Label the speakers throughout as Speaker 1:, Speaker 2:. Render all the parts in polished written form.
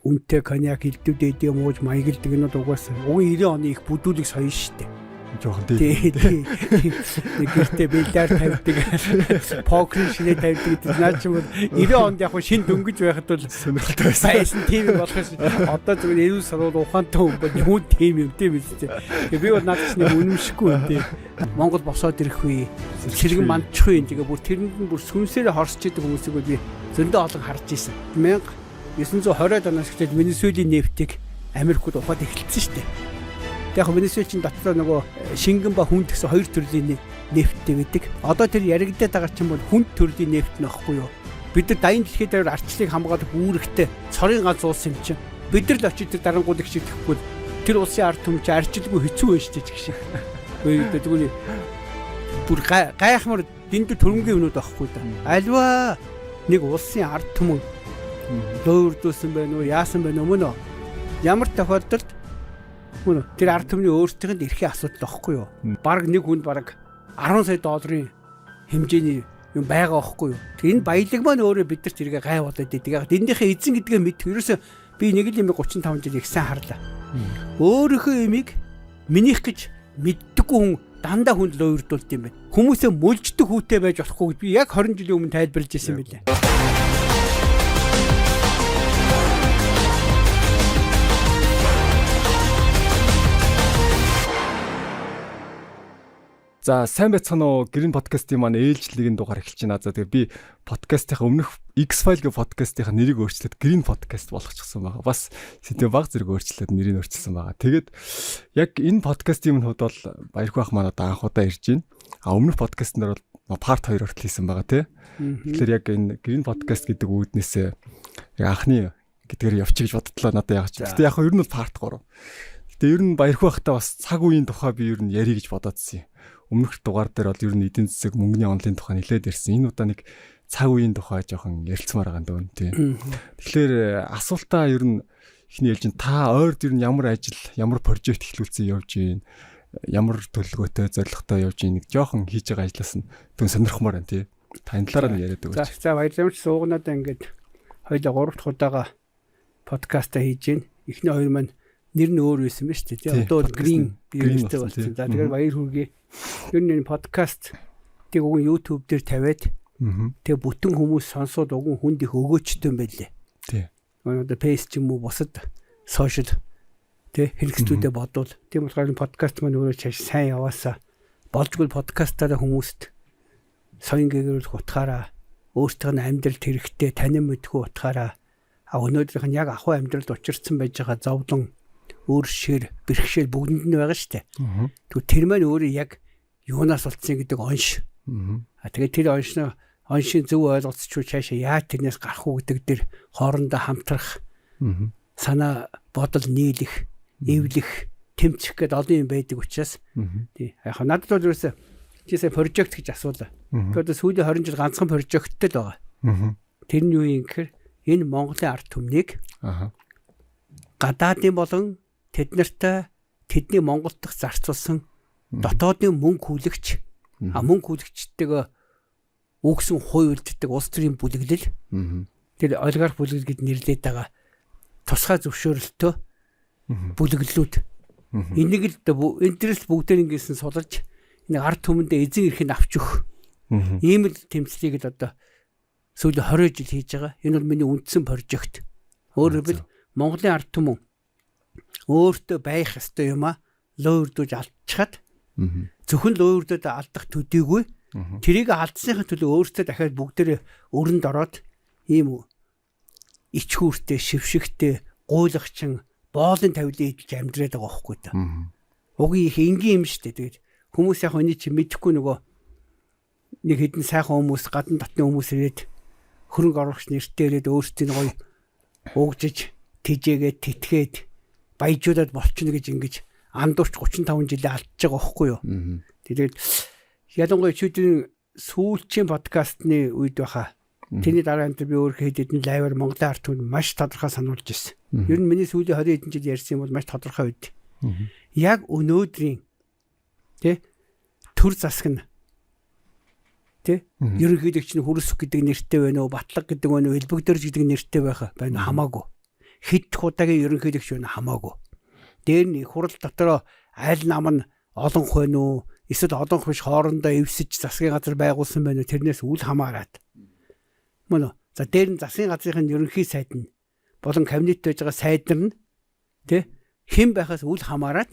Speaker 1: үнтэй коньяк хилдүүдэд юм ууж маягалдаг нь угаасаа. Уг 90 оны их бүдүүлэг соёо штэ.
Speaker 2: Жохон
Speaker 1: тий. Нэг гэртээ бильярд тавьдаг, покер шинэ тавьдаг гэдэг наа ч юм уу 90 онд яг шин дөнгөж байхад бол
Speaker 2: сонирхолтой
Speaker 1: байсан тийм болохоос одоо зүгээр эрүүл сурвал ухаантай хүн бол юу тийм юм тийм биз дээ. Тэгээ би бол надад ч нэг үнэмшихгүй юм тий. Монгол босоод ирэх үе сэргэн мандчих үе тэгээ бүр тэрэнд нь бүр сүнсээр хорсч идэг хүмүүсийг би зөндөө олон харж ирсэн. 1920-ад оноос эхлээд Венесуелийн нефтийг Америкт ухаад эхэлсэн шүү дээ. Яг Венесуелийн дотроо нөгөө шингэн ба хүнд гэсэн хоёр төрлийн нефттэй байдаг. Одоо тэр яригдаад байгаа ч юм бол хүнд төрлийн нефт нөхгүй юу? Бид нар дайны дэлхийд дээр арчлыг хамгаалах үүрэгтэй цорын ганц улс юм чинь. Бид нар л очиж тэр дарангууд их шидэхгүй тэр улсын ард түмч арчилгүй хэцүү байж тээ гэх шиг. Тэгвэл бүр гайхмар дэндүү төрөнгийн юмнууд байхгүй да. Альва нэг улсын ард түмэн дөөрдөөсөн байх уу, яасан байх уу мөн үү? Ямар тохиолдолд мөн тэр ард түмний өөртөөхөнд эрхийн асуудал واخгүй юу? Бараг нэг хүнд бараг 10 сая долларын хэмжээний юм байгаа واخгүй юу? Тэр энэ баялаг маань өөрөө бидэрт эргээ гай болоод идэг. Яг эндийнхээ эзэн гэдгээ мэд. Ерөөсөө би нэг л юм 35 жил их сайн харлаа. Өөрийнхөө имийг минийх гэж мэддэггүй хүн дандаа хүнд луурдуулт юм байна. Хүмүүсээ мөлждөг хүүтэй байж болохгүй гэж би яг 20 жилийн өмнө тайлбарлаж ирсэн байлээ.
Speaker 2: За сайн байцгаана уу? Грин подкастын маань ээлжлэгийн дугаар эхэлж байна. За тэгээ би подкастынхаа өмнөх X-File гэх подкастынхаа нэрийг өөрчлөөд Green podcast болгочихсон байгаа. Бас сэдв баг зэрэг өөрчлөөд нэрийг өөрчилсөн байгаа. Тэгээд яг энэ подкастын хувьд бол Баярхуу ах маань одоо анх удаа ирж байна. Өмнөх подкастн дээр бол part 2 хүртэл хийсэн байгаа тий. Тэгэхээр яг энэ Green podcast гэдэг үүднээсээ яг анхны гэдгээр явчих гэж боддлоо надад яг ч. Гэтэ яг ер нь бол part 3. Гэтэ ер нь Баярхуу ахтай бас цаг үеийн тухай би ер нь ярих гэж бодоодсэн юм. Өмнөх дугаар дээр бол ер нь эдийн засаг мөнгөний онлын тухай нэлээд ярьсан. Энэ удаа нэг цаг үеийн тухай жоохон ярилцмаар байгаа юм тийм. Тэгэхээр асуултаа ер нь ихний хэлж та ойрд ер нь ямар ажил, ямар прожект эхлүүлсэн явж гин, ямар төлөвлөгөөтэй, зорилготой явж гин нэг жоохон хийж байгаа ажлаас нь түн сонирхмаар байна тийм. Та энэ талаараа яриад өгөөч.
Speaker 1: За баярлалаа суугнаад ингээд хоёулаа 3 дахь удаага подкаста хийж гин. Эхний хоёр маань нэр нь өөр байсан ба шүү дээ. Тэгээ одоо Green нэртэй болсон. За тэгэхээр баяр хүргэе. Ер нь энэ подкаст тийг уг YouTube дээр тавиад тэгээ бүтэн хүмүүс сонсоод уг хүнд их өгөөчтэй юм байлээ. Тий. Одоо Face ч юм уу бусад social тий хэрэгслүүдэд бодвол тийм болохоор энэ подкаст маань өөрөө чаш сайн яваасаа болжгүй подкастаараа хүмүүст соён гээгэрүүлэх утгаараа өөртөө нь амьдралд хэрэгтэй танин мэдгүй утгаараа өнөөдрийнх нь яг ахуй амьдралд учирсан байж байгаа зовлон өөр шир бэрхшээл бүгдэнд нь байгаа шүү дээ. Тэгвэл тэр маань өөрөө яг юунаас болцсон гэдэг онш. Тэгээд тэр оншийн зөв ойлголцч чаашаа яаж тэрнээс гарах уу гэдэг дээр хоорондоо хамтрах санаа бодол нийлэх, эвлэх, тэмцэх гэдэг олон юм байдаг учраас тий. Яг надад бол ерөөсөө чисээ прожект гэж асуулаа. Тэгээд сүүлийн 20 жил ганцхан прожекттэй л байгаа. Тэр нь юу юм гэхээр энэ Монголын ард түмнийг гадаадын болон тэд нартай тэдний Монголд дах зарцуулсан дотоодын мөнгө хүлэгч мөнгө хүлэгчтэйгээ үгсэн хуй үлддэг улс төрийн бүлэглэл тэр олигарх бүлэглэл гэд нэрлэдэг байгаа тусгай зөвшөөрөлтөө бүлэглэлүүд энийг л интернет бүгдээр ингэсэн сулж энэ ард түмэндээ эзэн эрхийг авч өгөх ийм л тэмцлийг л одоо сүүлийн 20 жил хийж байгаа. Энэ бол миний үндсэн прожект. Өөрөөр хэлбэл Монголын ард түмэн өөртөө байх ёстой юм луурдууж алдчихад зөвхөн луурдууд алдах төдийгүй тэрийг алдсныхаа төлөө өөртөө дахиад бүгдээ өрөнд ороод ийм ичхүүртэй шившигтэй гуйлагчин боолын тавилын идэж амьдраад байгаа байхгүй та. Угийн их энгийн юм шүү дээ. Тэгээд хүмүүс яг өний чи мэдэхгүй нөгөө нэг хэдэн сайхан хүмүүс гадна дотны хүмүүс ирээд хөрөнгө оруулагч нэртэй ирээд өөрсдийн гоё угжиж тэжээгээд тэтгээд баяжуулаад болчихно гэж ингэж андуурч 35 жилээ алдчихж байгаа байхгүй юу. Тэгээд ялангуяа чүүдийн сүүлчийн подкастны үед байхаа тэрний дараа энэ би өөрөө хэдэн лайваар Монголын ард түмэнд маш тодорхой сануулж ирсэн. Ер нь миний сүүлийн 20 хэдэн жил ярьсан юм бол маш тодорхой үед. Яг өнөөдрийн тэ төр засаг нь тэ ерөнхийлөгч нь хүрсэх гэдэг нэртэй байна уу, батлаг гэдэг байна уу, элбэгдэрж гэдэг нэртэй байх байна хамаагүй. хэд удаагийн ерөнхийлөгч байна хамаагүй. Дээр нь хурал дотор аль нам нь олонх байна уу? Эсвэл олонх биш хоорондоо эвсэж засгийн газар байгуулсан байна уу? Тэрнээс үл хамааран. Мөн үү? За дээр нь засгийн газрын ерөнхий сайд нь болон кабинет байж байгаа сайд нар нь тэ хэн байхаас үл хамааран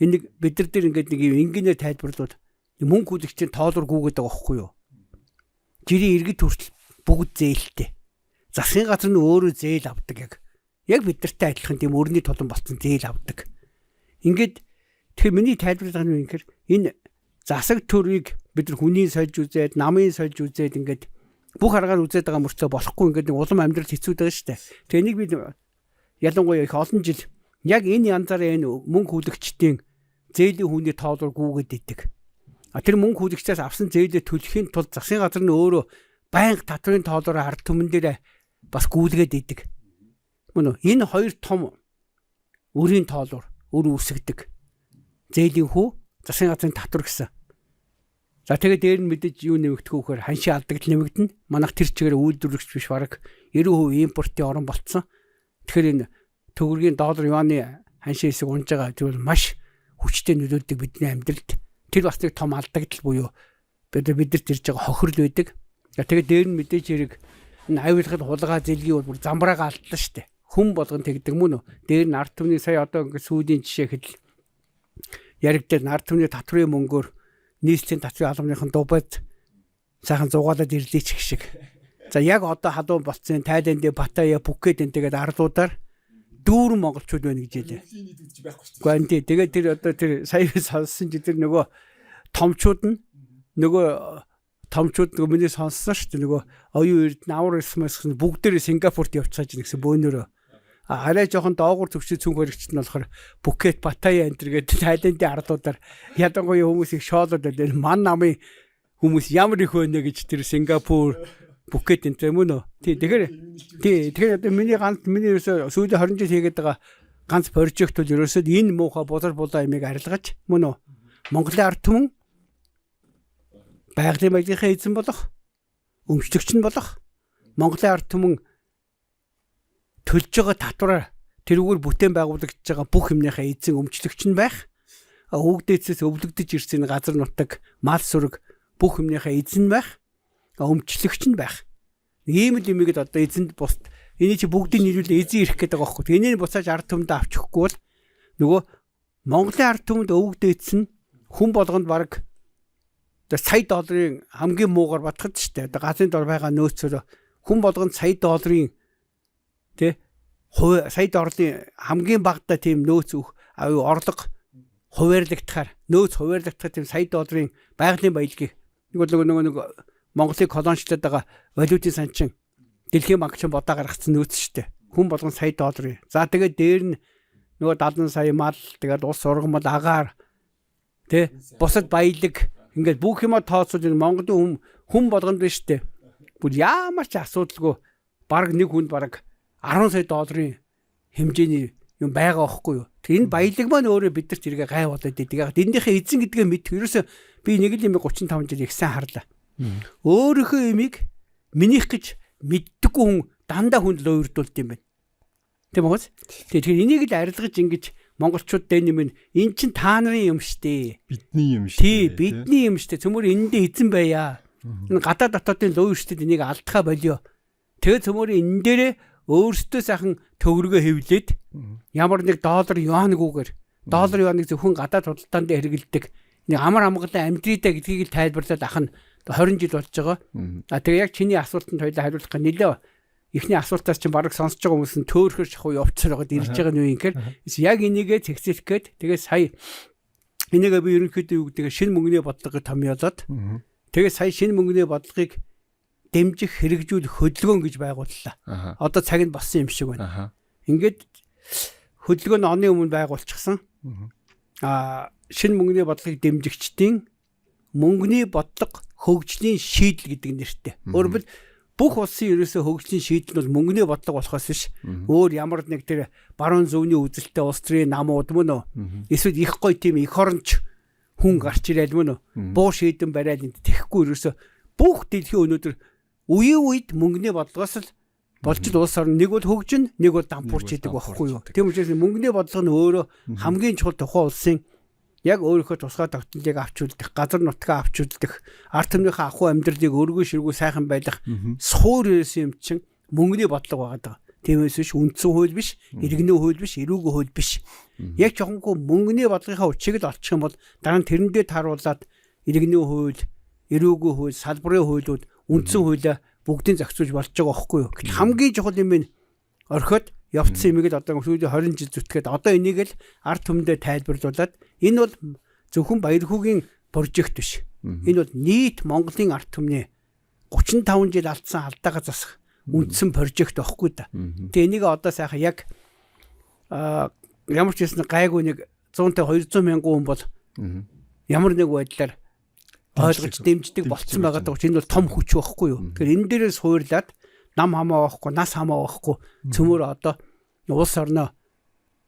Speaker 1: энэ бид нар дээр ингээд нэг ингээнээр тайлбарлууд мөнгө хүлэгчийн тоолор гүгээд байгаа байхгүй юу? Жирийн иргэд хүртэл бүгд зээлтэй. Засгийн газар нь өөрөө зээл авдаг яг бид нартай адилхан тийм өрний тулан болсон зээл авдаг. Ингээд тэгэхээр миний тайлбарлага нь ингэхээр энэ засаг төрийг бид нар хүний сольж үзээд, намын сольж үзээд ингээд бүх аргаар үзээд байгаа мөртлөө болохгүй ингээд нэг улам амьдрал хэцүү байгаа шүү дээ. Тэгээ энийг бид ялангуяа их олон жил яг энэ янзаараа энэ мөнгө хүлэгчдийн зээлийн хүний тоолоор гүгээд идэг. Тэр мөнгө хүлэгчдээс авсан зээлээ төлөхийн тулд засгийн газар нь өөрөө байнга татврын тоолоор ард түмэн дээр бас гүйлгээд идэг. Мөн үү? Энэ хоёр том өрийн тоолоор өр үүсгдэг. Зээлийн хүү, засгийн газрын татвар гэсэн. За тэгээд дээр нь мэдээж юу нэмэгдэх вөхөр ханшийн алдагт нэмэгдэнэ. Манайх тэр чигээр үйлдвэрлэгч биш бараг 90% импортын орн болцсон. Тэгэхээр энэ төгрөгийн доллар юаны ханшийн хэсэг унж байгаа зүйл маш хүчтэй нөлөөлдөг бидний амьдралд. Тэр бас нэг том алдагдал буюу бидэрт ирж байгаа хохирол байдаг. Тэгээд дээр нь мэдээж хэрэг энэ авилгал хулгай зэлгийн бол бүр замбраага алдлаа шүү дээ. Хүн болгон тэгдэг мөн үү? Дээр нь ард түмний сая одоо ингээд сүүлийн жишээ хэл яригдаад ард түмний татврын мөнгөөр нийслэлийн татврын албаныхан дубайд сайхан зугаалаад ирлээ ч гэх шиг. За яг одоо халуун болцсон Тайланд, Паттайя, Пхукет энтэйгээд арлуудаар дүүрэн монголчууд байна гэж хэлээ. Гэхдээ тэгээд тэр одоо тэр сая сонссон ч тэр нөгөө томчууд миний сонссон шүү дээ. Нөгөө оюун эрд навар ирсмээс бүгдээрээ Сингапурт явцгааж гисэн бөөнөрөө. Арай жоохон доогуур төвчний цүнх баригчд нь болохоор Пхукет, Паттайя энтергээд Тайландын арлуудаар ялангуяа хүмүүс их шоолоод байна. Ман намын хүмүүс ямар их байна гэж тэр Сингапур, Пхукет энтер мөн үү? Тэгэхээр одоо миний ерөөсөө сүүлийн 20 жил хийгээд байгаа ганц прожект бол ерөөсөө энэ муухай булар булаа ямиг арилгаж мөн үү? Монголын ард түмэн байгалийн баялагын эзэн болох, өмчлөгч нь болох, Монголын ард түмэн төлж байгаа татвараар тэрүүгээр бүтээн байгуулагдж байгаа бүх юмныхаа эзэн өмчлөгч нь байх. Өвгдөөцөөс өвлөгдөж ирсэн газар нутаг, мал сүрэг бүх юмныхаа эзэн байх. Өмчлөгч нь байх. Ийм л юмгээд одоо эзэнд бус энийг чи бүгдийг нийлүүлээ эзэн ирэх гэдэг байгаа байхгүй. Энийг буцааж ард түмэнд авчихгүй бол нөгөө Монголын ард түмэнд өвгдөөц нь хүн болгонд баг сая долларын хамгийн муугаар батгад штэ. Одоо газрын дор байгаа нөөцөөр хүн болгонд сая долларын сая долларын хамгийн багадаа тийм нөөц орлого хуваарлагдахаар тийм сая долларын байгалийн баялагийг нэг Монголыг колоничлаад байгаа валютын санчин дэлхийн банкчин бодоо гаргацсан нөөц шүү дээ. Хүн болгон сая долларын. За тэгээд дээр нь нөгөө 70 сая мал, тэгээд ус ургамал, агаар бусад баялаг ингээд бүх юма тооцоод Монголын хүн болгонд биш шүү дээ. Бүр ямар ч асуудалгүй баг нэг хүнд баг 10 сая долларын хэмжээний юм байгаа байхгүй юу. Тэр энэ баялаг маань өөрөө бидэрт иргээ гай болоод идэг. Яг эндийнхээ эзэн гэдгээ мэдэх. Ерөөсөө би нэг л юм 35 жил их сайн харлаа. Өөрийнхөө имийг минийх гэж мэддэггүй хүн дандаа хүнд л өөрдүүлд юм байна. Тийм үү? Тэгэхээр энийг л арилгаж ингэж монголчууд дээр нэмэн эн чин та нарын юм штэ.
Speaker 2: Бидний юм штэ.
Speaker 1: Тий, бидний юм штэ. Цөмөр энэндээ эзэн байя. Энэ гадаад дотоодын луу штэ энийг алдхаа болио. Тэгээ цөмөр энэ дээрээ өөрсдөө сайхан төгрөгөө хэвлээд ямар нэг доллар юаниггүйгээр доллар юаниг зөвхөн гадаад худалдаанд хэрэгэлдэг нэг амар амгалан амьдридаа гэдгийг л тайлбарлаад ах нь 20 жил болж байгаа. Тэгээ яг чиний асуултанд хоёулаа хариулах гэх нэлээ эхний асуултаас чинь бараг сонсож байгаа хүмүүс нь төөрхөр шахуу явцаар байгаад ирж байгаа нь юу юм гэхээр яг энийгээ цэгцэлэх гээд тэгээ сая энийгээ би ерөнхийдөө юу гэдэг шинэ мөнгөний бодлогыг томьёолоод тэгээ сая шинэ мөнгөний бодлогыг дэмжих хэрэгжүүлэх хөдөлгөөн гэж байгууллаа. Одоо цаг нь болсон юм шиг байна. Ингээд хөдөлгөөн нь оны өмнө байгуулчихсан. Шинэ мөнгөний бодлогыг дэмжигчдийн мөнгөний бодлого хөгжлийн шийдэл гэдэг нэртэй. Өөрөөр бүх улсын ерөөсөө хөгжлийн шийдэл нь бол мөнгөний бодлого болохоос биш. Өөр ямар нэг тэр баруун зөвний үзэлтэй улс төрийн намууд мөн үү? Эсвэл их гоё тийм их оронч хүн гарч ирээд мөн үү? Буу шийдэн бариад тэхгүй ерөөсөө бүх дэлхийн өнөөдөр үеийн үед мөнгөний бодлогоос л болж л улс орн нэг бол хөгжин, нэг бол дампуурч идэг байхгүй юу. Тийм учраас мөнгөний бодлого нь өөрөө хамгийн чухал тухайн улсын яг өөрийнхөө тусгай тогтнолыг авч үлдэх, газар нутгаа авч үлдэх, ард түмнийхээ ахуй амьдралыг өргөө ширгүү сайхан байлгах суур юм чинь мөнгөний бодлого байгаа. Тиймээс биш үндсэн хууль биш, иргэний хууль биш, эрүүгийн хууль биш. Яг жоохонгүй мөнгөний бодлогынхаа учийг л олчих юм бол дараа нь тэрэндээ тааруулаад иргэний хууль, эрүүгийн хууль, салбарын хуулиуд үндсэн хуулиа бүгдийг зохицуулж болж байгаа байхгүй юу. Гэтэл хамгийн чухал юм нь орхиод явцсан юмыг л одоо сүүлийн 20 жил зүтгээд одоо энийг л ард түмэндээ тайлбарлуулад энэ бол зөвхөн Баярхүүгийн прожект биш. Энэ бол нийт Монголын ард түмний 35 жил алдсан алдаагаа засах үндсэн прожект байхгүй да. Тэгээ энийг одоо сайхан яг ямар ч хэсэг гайгүй нэг 100-тай 200 мянган хүн бол ямар нэг байдлаар ойлгож дэмждэг болцсон байгаа даа. Энэ бол том хүч байхгүй юу. Тэгэхээр энэ дээрээс хуурлаад нам хамаа байхгүй, нас хамаа байхгүй цөмөр одоо улс орноо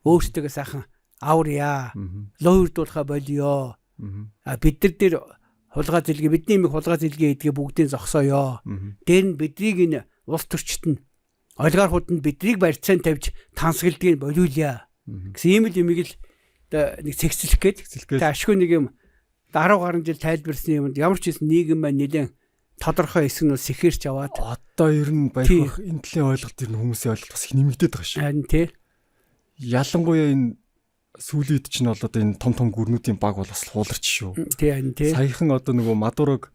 Speaker 1: өөрсдөө сайхан авряа, лоордуулахаа болио. Бид нар дээр хулгай зэлгээ, бидний имийг хулгай зэлгээ гэдгээ бүгдийг зогсооё. Дээр нь биднийг энэ улс төрчид нь олигархууд нь биднийг барьцаан тавьж тансгалдгийг болиулъя гэсэн ийм л юмыг л нэг цэгцлэх гээд ашгүй нэг юм 10 гаруй жил тайлбарсан юмд ямар ч хэсэн нийгэм маань нэлээд тодорхой хэсэг нь сэхэрч аваад
Speaker 2: одоо ер нь Баярхүүх энэ төлөв ойлголт ер нь хүмүүсийн ойлголт бас их нэмэгдээд байгаа шүү.
Speaker 1: Харин тий.
Speaker 2: Ялангуяа энэ сүүлийн үед чинь бол одоо энэ том гүрнүүдийн баг бол бас хууларч шүү.
Speaker 1: Тий харин тий.
Speaker 2: Саяхан одоо нөгөө Мадурог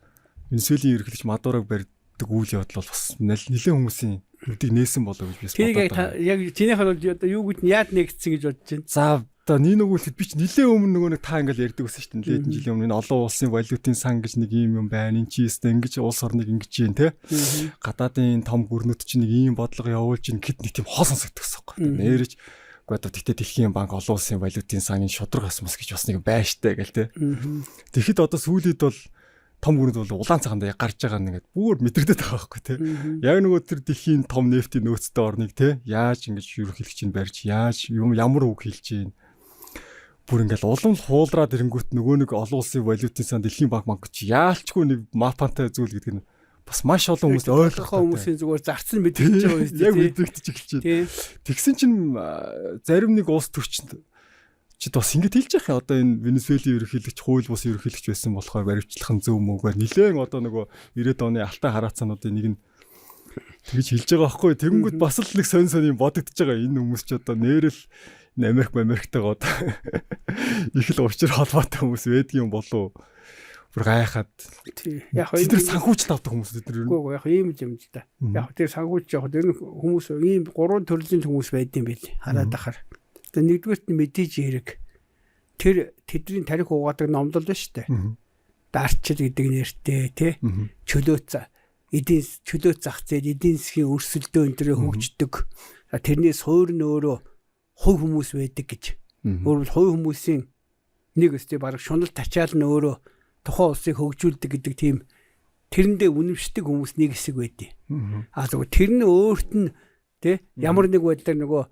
Speaker 2: Венесуэлийн ерөнхийлөгч Мадурог барьдаг үйл явдал бол бас нэлээд хүмүүсийн нүдийг нээсэн болоо гэж би боддог.
Speaker 1: Яг чинийх бол одоо юу гэж яад нэгдсэн гэж бодож байна.
Speaker 2: За одоо нэг нөгөөлөд би ч нэлээд өмнө нөгөө нэг та ингээл ярьдаг байсан шүү дээ. Нэлээд жилийн өмнө олон улсын валютын сан гэж нэг юм байна. Энд чи өстө ингэж улс орныг ингэж юм те. Гадаадын том гүрнүүд чинь нэг ийм бодлого явуулж ин гэд нэг тийм хол сонсогдсон байхгүй. Нэрэж одоо тэгтээ дэлхийн банк олон улсын валютын сангийн шудраг асмас гэж бас нэг байштай гэл те. Тэгэхэд одоо сүүлд бол том гүрнүүд бол улаан цагаанд гарч байгаа нэгэд бүр мэдрэгдээд байгаа байхгүй те. Яг нөгөө тэр дэлхийн том нефтийн нөөцтэй орныг те яаж ингэж ерөнхийлөгч нь барьж яаж ямар үг хэлж гин бүр ингээл улам хуулраад ирэнгүүт нөгөө нэг олон улсын валютын сан дэлхийн банк чи яалчгүй нэг мапантай зүйл гэдэг нь бас маш олон хүмүүс ойлгох
Speaker 1: хүмүүсийн зүгээр зарцсан мэдэрч байгаа юм.
Speaker 2: Яг мэдрэгдэж эхэлж байна. Тэгсэн чинь зарим нэг улс төрчид чи бас ингэж хэлж яах юм одоо энэ Венесуэлийн ерөнхийлөгч хууль бус ерөнхийлөгч байсан болохоор баримтлах нь зөв мөгээр нилээн одоо нөгөө 90-ад оны алтай хараацаануудын нэг нь тэгж хэлж байгаа байхгүй. Тэгэнгүүт бас л нэг сонь бодогдож байгаа энэ хүмүүс ч одоо нэрэл Америктайгаа одоо их л учир холбоотой хүмүүс байдгийн болов бүр гайхаад
Speaker 1: яг
Speaker 2: тэр санхүүжилт авдаг хүмүүс өдөр юу
Speaker 1: яг ийм юм л да. Яг тэр санхүүж яг тэр хүмүүс ийм 3 төрлийн хүмүүс байдсан байл хараад ахаар. Тэгээ нэгдүгээрт нь мэдээж хэрэг тэр тэдний тарих угаадаг номлол ба штэ. Дарчил гэдэг нэртэй тий чөлөө зах зээл эдийн засгийн өрсөлдөө энэ төрөө хөгждөг. Тэрний суур нь өөрөө хувь хүмүүс байдаг гэж. Өөрөөр хувь хүмүүсийн нэг өстэй баг шунал тачаал нь өөрөө тухайн улсыг хөгжүүлдэг гэдэг тийм тэрэндээ үнэмшдэг хүмүүс нэг хэсэг байдیں۔ Зүгээр тэр нь өөрт нь тий ямар нэг байдлаар нөгөө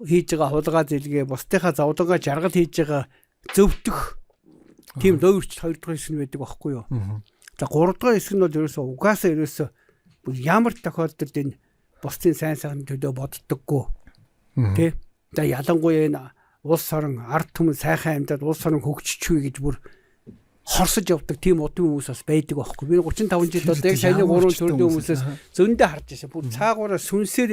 Speaker 1: хийж байгаа хулгай зэлгээ бусдынхаа зовлонгоо жаргал хийж байгаа зөвдөх тийм лоовч 2 дахь хэсэг нь байдаг байхгүй юу. За 3 дахь хэсэг нь бол ерөөсөө угаасаа ерөөсөө ямар тохиолдолд энэ бусдын сайн сайхны төлөө боддоггүй тий. За ялангуяа энэ улс орон ард түмэн сайхан амьдад улс орон хөгжчихвээ гэж бүр хорсож явдаг тийм удын хүмүүс бас байдаг байхгүй. Би 35 жил одоо яг саяны 3 төрлийн хүмүүсээс зөндөө харж байсан. Бүр цаагаараа сүнсээр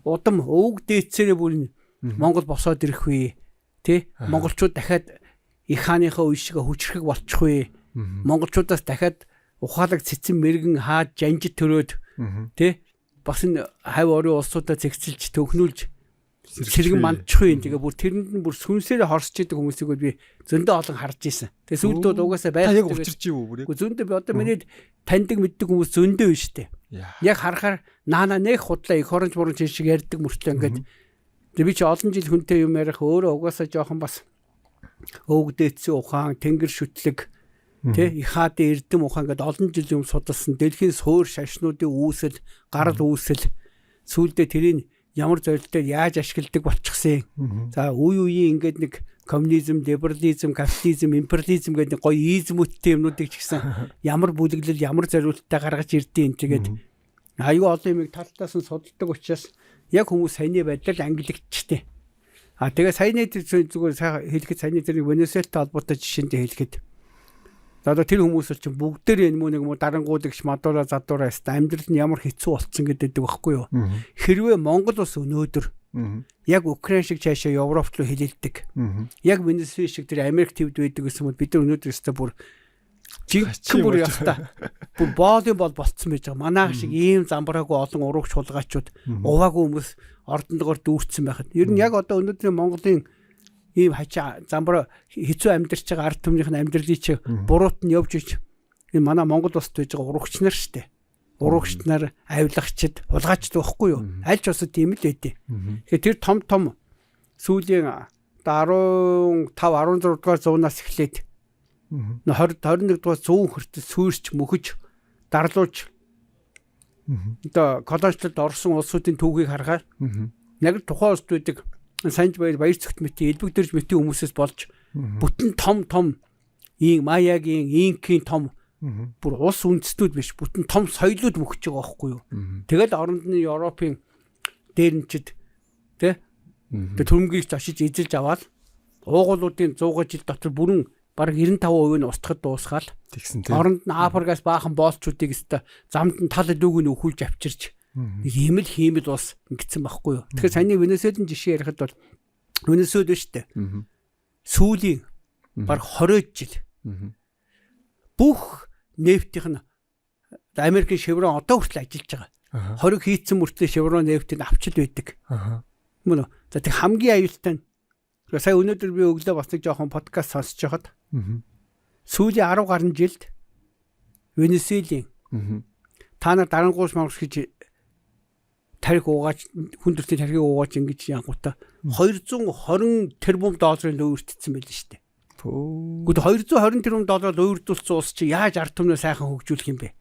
Speaker 1: удам өвөг дээцээрээ бүр Монгол босоод ирэх вэ. Тэ? Монголчууд дахиад их хааныхаа үе шиг хүчрэх болчих вэ. Монголчуудаас дахиад ухаалаг цэцэн мэрэгэн хаад жанжид төрөөд тэ? Бас энэ хавь орон улсуудаа зэгцэлж төгнүүлж сэргэн мандчих юм. Тэгээ бүр тэрэнд нь бүр сүнсээр хорсож идэг хүмүүсийг би зөндөө олон харж исэн. Тэгээ сүүлдүүд угаасаа байх.
Speaker 2: Яг учирч юу бүр.
Speaker 1: Зөндөө би одоо миний таньдаг мэддэг хүмүүс зөндөө байна шүү дээ. Яг харахаар наана нэг худлаа их оронч моронч шиг ярьдаг мөртлөө ингээд би чи олон жил хүнтэй юм ярих өөрөө угаасаа жоохон бас өвгдээцсэн ухаан, тэнгэр шүтлэг тэ их хаадын эрдэм ухаан ингээд олон жил юм судалсан. Дэлхийн суур шашнуудын үүсэл, гарал үүсэл сүүлдээ тэрийг ямар зорилтоор яаж ашигладаг болчихсон. За үе үеийн ингээд нэг коммунизм, либерализм, капитализм, империализм гэдэг гоё измүүдтэй юмнуудыг ч гэсэн ямар бүлэглэл, ямар зорилттой гаргаж ирдیں۔ Тэгээд Аюу олон юмыг талтаас нь судалдаг учраас яг хүмүүс саяны байдлаар ангилэгдчихтэй. Тэгээ саяны зүгээр хэлэхэд саяны зэрэг Венесуэлтэй холбоотой жишээнд хэлэхэд одоо тэр хүмүүс чинь бүгдээр энэ нэг дарангуулагч Мадуро задуура амьдрал нь ямар хэцүү болцсон гэдэг байхгүй юу? Хэрвээ Монгол улс өнөөдөр яг Украин шиг цаашаа Европ руу хилэлдэг. Яг Венесуэл шиг тэр Америк төвд байдаг гэсэн бол бид нар өнөөдөр өстө бүр жинхэнэ бүр яста бүр боолын бол болцсон байж байгаа. Манайх шиг ийм замбраагүй олон урууч хулгайчуд уваагүй хүмүүс ордондгоор дүүрсэн байхад. Ер нь яг одоо өнөөдрийн Монголын ийм хачаа замбар хэцүү амьдарч байгаа ард түмнийх нь амьдралыг чи буруут нь явж иж энэ манай Монгол улсад байж байгаа уруугч нар штэ. Уруугч нар, авилагчид, хулгайчд байхгүй юу? Аль ч усад тийм л байдیں۔ Тэгэхээр тэр том сүүлийн 15 16 дугаар зуунаас эхлээд 20 21 дугаар зуун хүртэл сүйрч мөхөж дарлууж одоо колоничлолд орсон улсуудын түүхийг харахаар яг тухайн улсд байдаг Санж баяр цогт мэтийн элбэг дэрж мэтийн хүмүүсээс болж бүтэн том ийм маягийн инкийн том бүр улс үндэстнүүд биш бүтэн том соёлууд мөхөж байгаа байхгүй юу. Тэгэл оронд нь Европын дээрнчид тэ төрөмгийг зочиж эзэлж аваад уугуулуудын 100 жил дотор бүрэн бараг 95% нь устгахад дуусгаал. Тэгсэн тийм. Оронд нь Африкаас баахан боолчуудыг өстө замд нь тал дүүг нь өхүүлж авчирч нэг ийм л хиймэл ус ингэсэн байхгүй юу. Тэгэхээр саяны Венесуэлийн жишээ ярихад бол Венесуэл шүү дээ. Сүүлийн бараг 20 жил бүх нефтийн Америкийн Chevron одоо хүртэл ажиллаж байгаа. 20 хийцэн мөртлөө Chevron нефтийг авчил байдаг. Мөн үү. За тэг хамгийн аюултай нь сая өнөөдөр би өглөө бас нэг жоохон подкаст сонсож байхад сүүлийн 10 гаруй жилд Венесуэлийн та нар дарангуус мангус гэж тарих уугааж хүндэртэй тархийг уугааж ингэж янгуутаа 220 тэрбум долларын өөртөлдсөн байл шүү дээ. Гэхдээ 220 тэрбум доллараар өөртөлдсөн улс чи яаж ард түмнээ сайхан хөгжүүлэх юм бэ?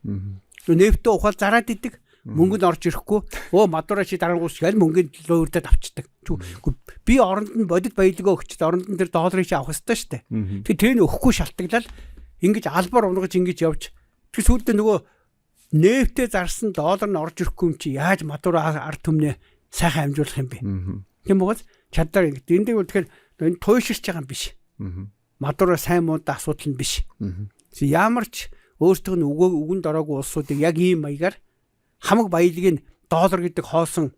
Speaker 1: Нефтээ ухаал зараад идэг. Мөнгөнд орж ирэхгүй Мадуро чи дарангуус ял мөнгөнд өөртөө авчдаг. Би оронд нь бодит баялгаа өгчд оронд нь тэр долларыг чи авах хэрэгтэй шүү дээ. Тэгээ тэр нь өгөхгүй шалтгаалал ингэж албаар унгаж ингэж явж тэр сүүлдээ нөгөө нефтээ зарсан доллар нь орж ирэхгүй юм чи яаж Мадуро ард түмнээ сайхан амжуулах юм бэ? Тийм үгээс чаддаар ингэ. Энд дээр тэгэхээр энэ туйширч байгаа юм биш. Мадуро сайн муудаа асуудал нь биш. Ямар ч өөртөө нь үгэнд ороогүй улсуудыг яг ийм маягаар хамаг баялагын доллар гэдэг хоосон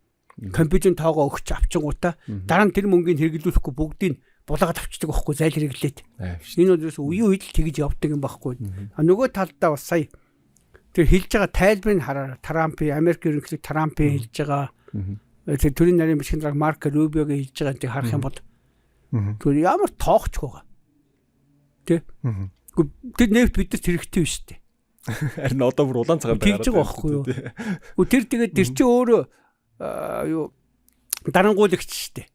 Speaker 1: компьютерийн тоогоо өгч авчингуудаа дараа нь тэр мөнгийг хэрэглүүлэхгүй бүгдийг булаагаад авчдаг байхгүй зайл хэрэглээд. Энэ бол үе үед л тэгж явдаг юм байхгүй. Нөгөө талдаа бас сая тэр хэлж байгаа тайлбарыг хараа. Трампын Америк ерөнхийлөг Трампын хэлж байгаа тэр төрийн нарийн бичгийн дарга Марко Рубиогийн хэлж байгаа тийг харах юм бол тэр ямар тоогч байгаа. Тэ? Тэр нефт бидэд хэрэгтэй биш үү?
Speaker 2: Харин одоо бүр улаан цагаан
Speaker 1: байгаад байгаа байхгүй юу? Тэр тэгээд тэр чинь өөрөө юу дарангуулагч штэ.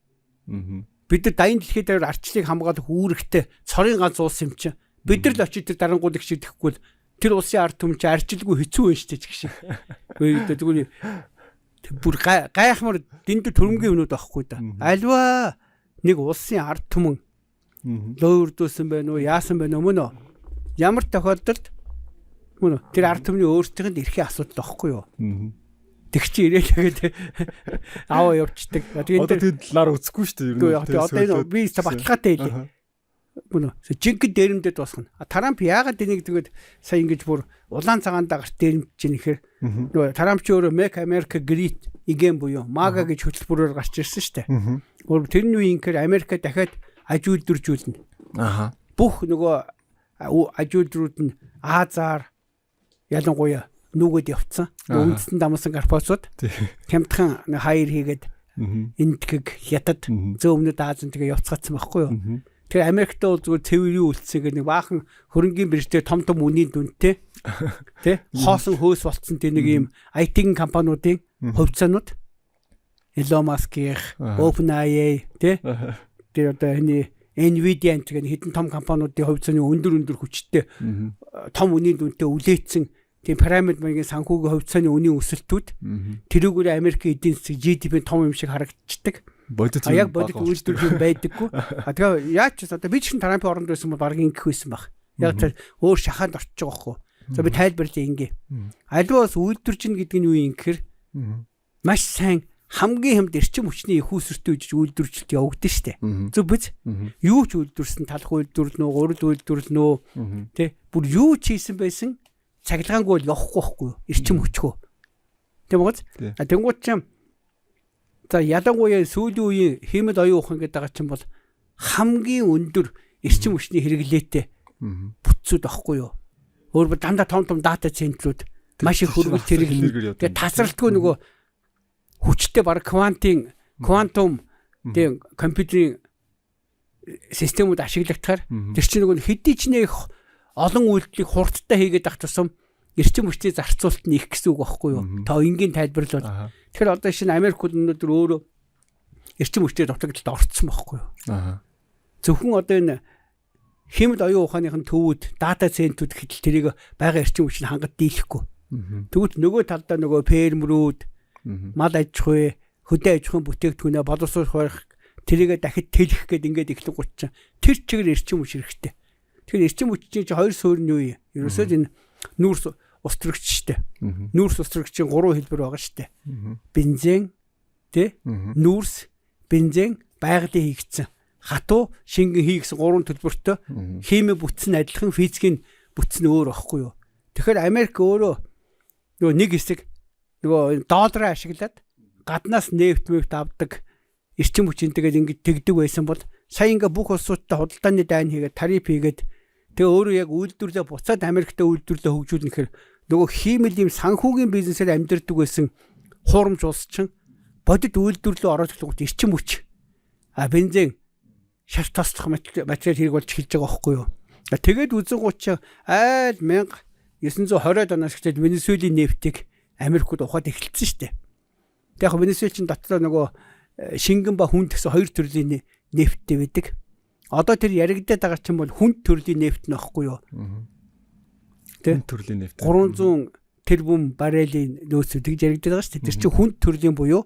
Speaker 1: Бид нар дайны дэлхийд дээр арчлыг хамгаалах үүрэгтэй цорын ганц улс юм чинь. Бид нар л очиж тэр дарангуулагч гэхгүй тэр улсын ард түмэн чи арчилгүй хэцүү байна штэ гэх шиг. Тэгвэл бүр гайхмар дэндүү төрөмгийн өнүүд байхгүй да. Альва нэг улсын ард түмэн лөөрдөөсөн байна уу яасан байна уу мөн үү? Ямар тохиолдолд мөн тэр ард түмний өөрсдийнх нь эрхийн асуудал байхгүй юу? Тэг чи ирээд аваа явчихдаг.
Speaker 2: Одоо тэд лар үзэхгүй шүү дээ.
Speaker 1: Одоо энэ би баталгаатай хэлээ. Мөн жинхэнэ дээрэмдэд босгоно. Трамп яагаад энийг тэгээд сая ингэж бүр улаан цагаандаа гарт дээрэмдэж ийн гэхээр нөгөө Трамп ч өөрөө Make America Great Again буюу MAGA гэж хөтөлбөрөөр гарч ирсэн шүү дээ. Тэрний үеийн гэхээр Америка дахиад аж үйлдвэржүүлнэ. Бүх нөгөө аж үйлдвэрүүд нь Азаар ялангуяа нүгэд явцсан. Үндэстэн дамсан корпорацууд хямдхан хайр хийгээд энтгэг хятад зөөвнөд Азийн тэгээ явцгаацсан байхгүй юу? Тэр Америкт бол зүгээр цэвэрийн үлдсэйг нэг баахан хөрөнгөний биржтэй том үнийн дүнтэй тий хоосон хөөс болцсон тэр нэг юм IT компаниудын хувьцаанууд Elon Musk-ийн OpenAI тий тэр одоо энэ Nvidia гэх хэдэн том компаниудын хувьцааны өндөр хүчтэй том үнийн дүнтэй үлээсэн тийм пирамид маягийн санхүүгийн хувьцааны үнийн өсөлтүүд тэрүүгээр Америкийн эдийн засгийн GDP том юм шиг харагдчихдаг. Яг бодит үйлдвэрлэл байдаггүй. Тэгээ яаж ч одоо би ч Трампын оронд байсан бол баг ингэх байсан баг. Яг тэр өөр шахаад орчих жоохоо. За би тайлбарлая ингээ. Аливаа бас үйлдвэржин гэдэг нь юу юм гэхээр маш сайн хамгийн хэмд эрчим хүчний их үүсвэртэй үжиж үйлдвэржилт явагдсан шүү дээ. Зөв биз? Юу ч үйлдвэрсэн талх үйлдвэрлэнө үү, гурил үйлдвэрлэнэ үү, тэ бүр юу ч хийсэн байсан цахилгаангүй бол явахгүй байхгүй юу? Эрчим хүчгүй. Тэг юм уу? Тэнгуут ч за ялангуяа сүүлийн үеийн хиймэл оюун ухаан гэдэг байгаа чинь бол хамгийн өндөр эрчим хүчний хэрэглээтэй бүтцүүд байхгүй юу? Өөрөөр дандаа том дата центрүүд маш их хөрвөл хэрэглэнэ. Тэгээ тасралтгүй нөгөө хүчтэй баг квантум тийм компьютерийн системүүд ашиглагдахаар тэр чинь нөгөө хэдий ч нэг олон үйлдэлийг хурдтай хийгээд ах тусам эрчим хүчний зарцуулалт нь их гэсэн үг байхгүй юу? Та энгийн тайлбарлал бол. Тэгэхээр одоо шинэ Америкууд өнөөдөр өөрөө эрчим хүчтэй дутагдлалд орцсон байхгүй юу? Зөвхөн одоо энэ хэмэл оюун ухааныхын төвүүд дата центрүүд гэхэл тэрийг байгаа эрчим хүчийг хангад дийлэхгүй. Тэгвэл нөгөө талдаа нөгөө фермерүүд мал аж ахуй, хөдөө аж ахуйн бүтээгдэхүүнээ боловсруулах байх тэрийг дахид тэлэх гээд ингээд эхлэх гут чинь тэр чигээр эрчим хүч хэрэгтэй. Тэгэхээр эрчим хүчийн чинь хоёр суурь нь юу юм? Ерөөсөө энэ нүүрс ус төрөгчтэй. Нүүрс ус төрөгчийн 3 хэлбэр байгаа шүү дээ. Бензин, тэ? Нүүрс, бензин, байгалийн хийгдсэн. Хатуу, шингэн хийгдсэн 3 төлбөртэй хими бүтсэн адилхан физикийн бүтсэн өөр байхгүй юу? Тэгэхээр Америк өөрөө нөгөө нэг хэсэг нөгөө доллараа ашиглаад гаднаас нефт авдаг эрчим хүчинтэйгээ ингэж тэгдэг байсан бол сая ингээ бүх улсуудтай худалдааны дайн хийгээд тариф хийгээд тэгээ өөрөө яг үйлдвэрлэлээ буцаад Америктэй үйлдвэрлэлээ хөгжүүлнэхээр нөгөө хиймэл юм санхүүгийн бизнесээр амьдэрдэг байсан хуурамч улс чинь бодит үйлдвэрлэлөө ороод ирэхэд эрчим хүч бензин шарт тослох материал хэрэг болж эхэлж байгаа байхгүй юу. Тэгээд үзэн гуч айл 1920-ад оноос эхлээд Венесуэлийн нефтийг Америкууд ухаад эхэлсэн шүү дээ. Тэг яг Венесуэлчин дотроо нөгөө шингэн ба хүнд гэсэн хоёр төрлийн нефттэй байдаг. Одоо тэр яригдаад байгаа чинь бол хүнд төрлийн нефт нөхгүй юу? Тэг
Speaker 2: төрлийн нефт.
Speaker 1: 300 тэрбум баррелийн нөөцүүд гэж яригдаад байгаа шүү дээ. Тэр чинь хүнд төрлийн буюу.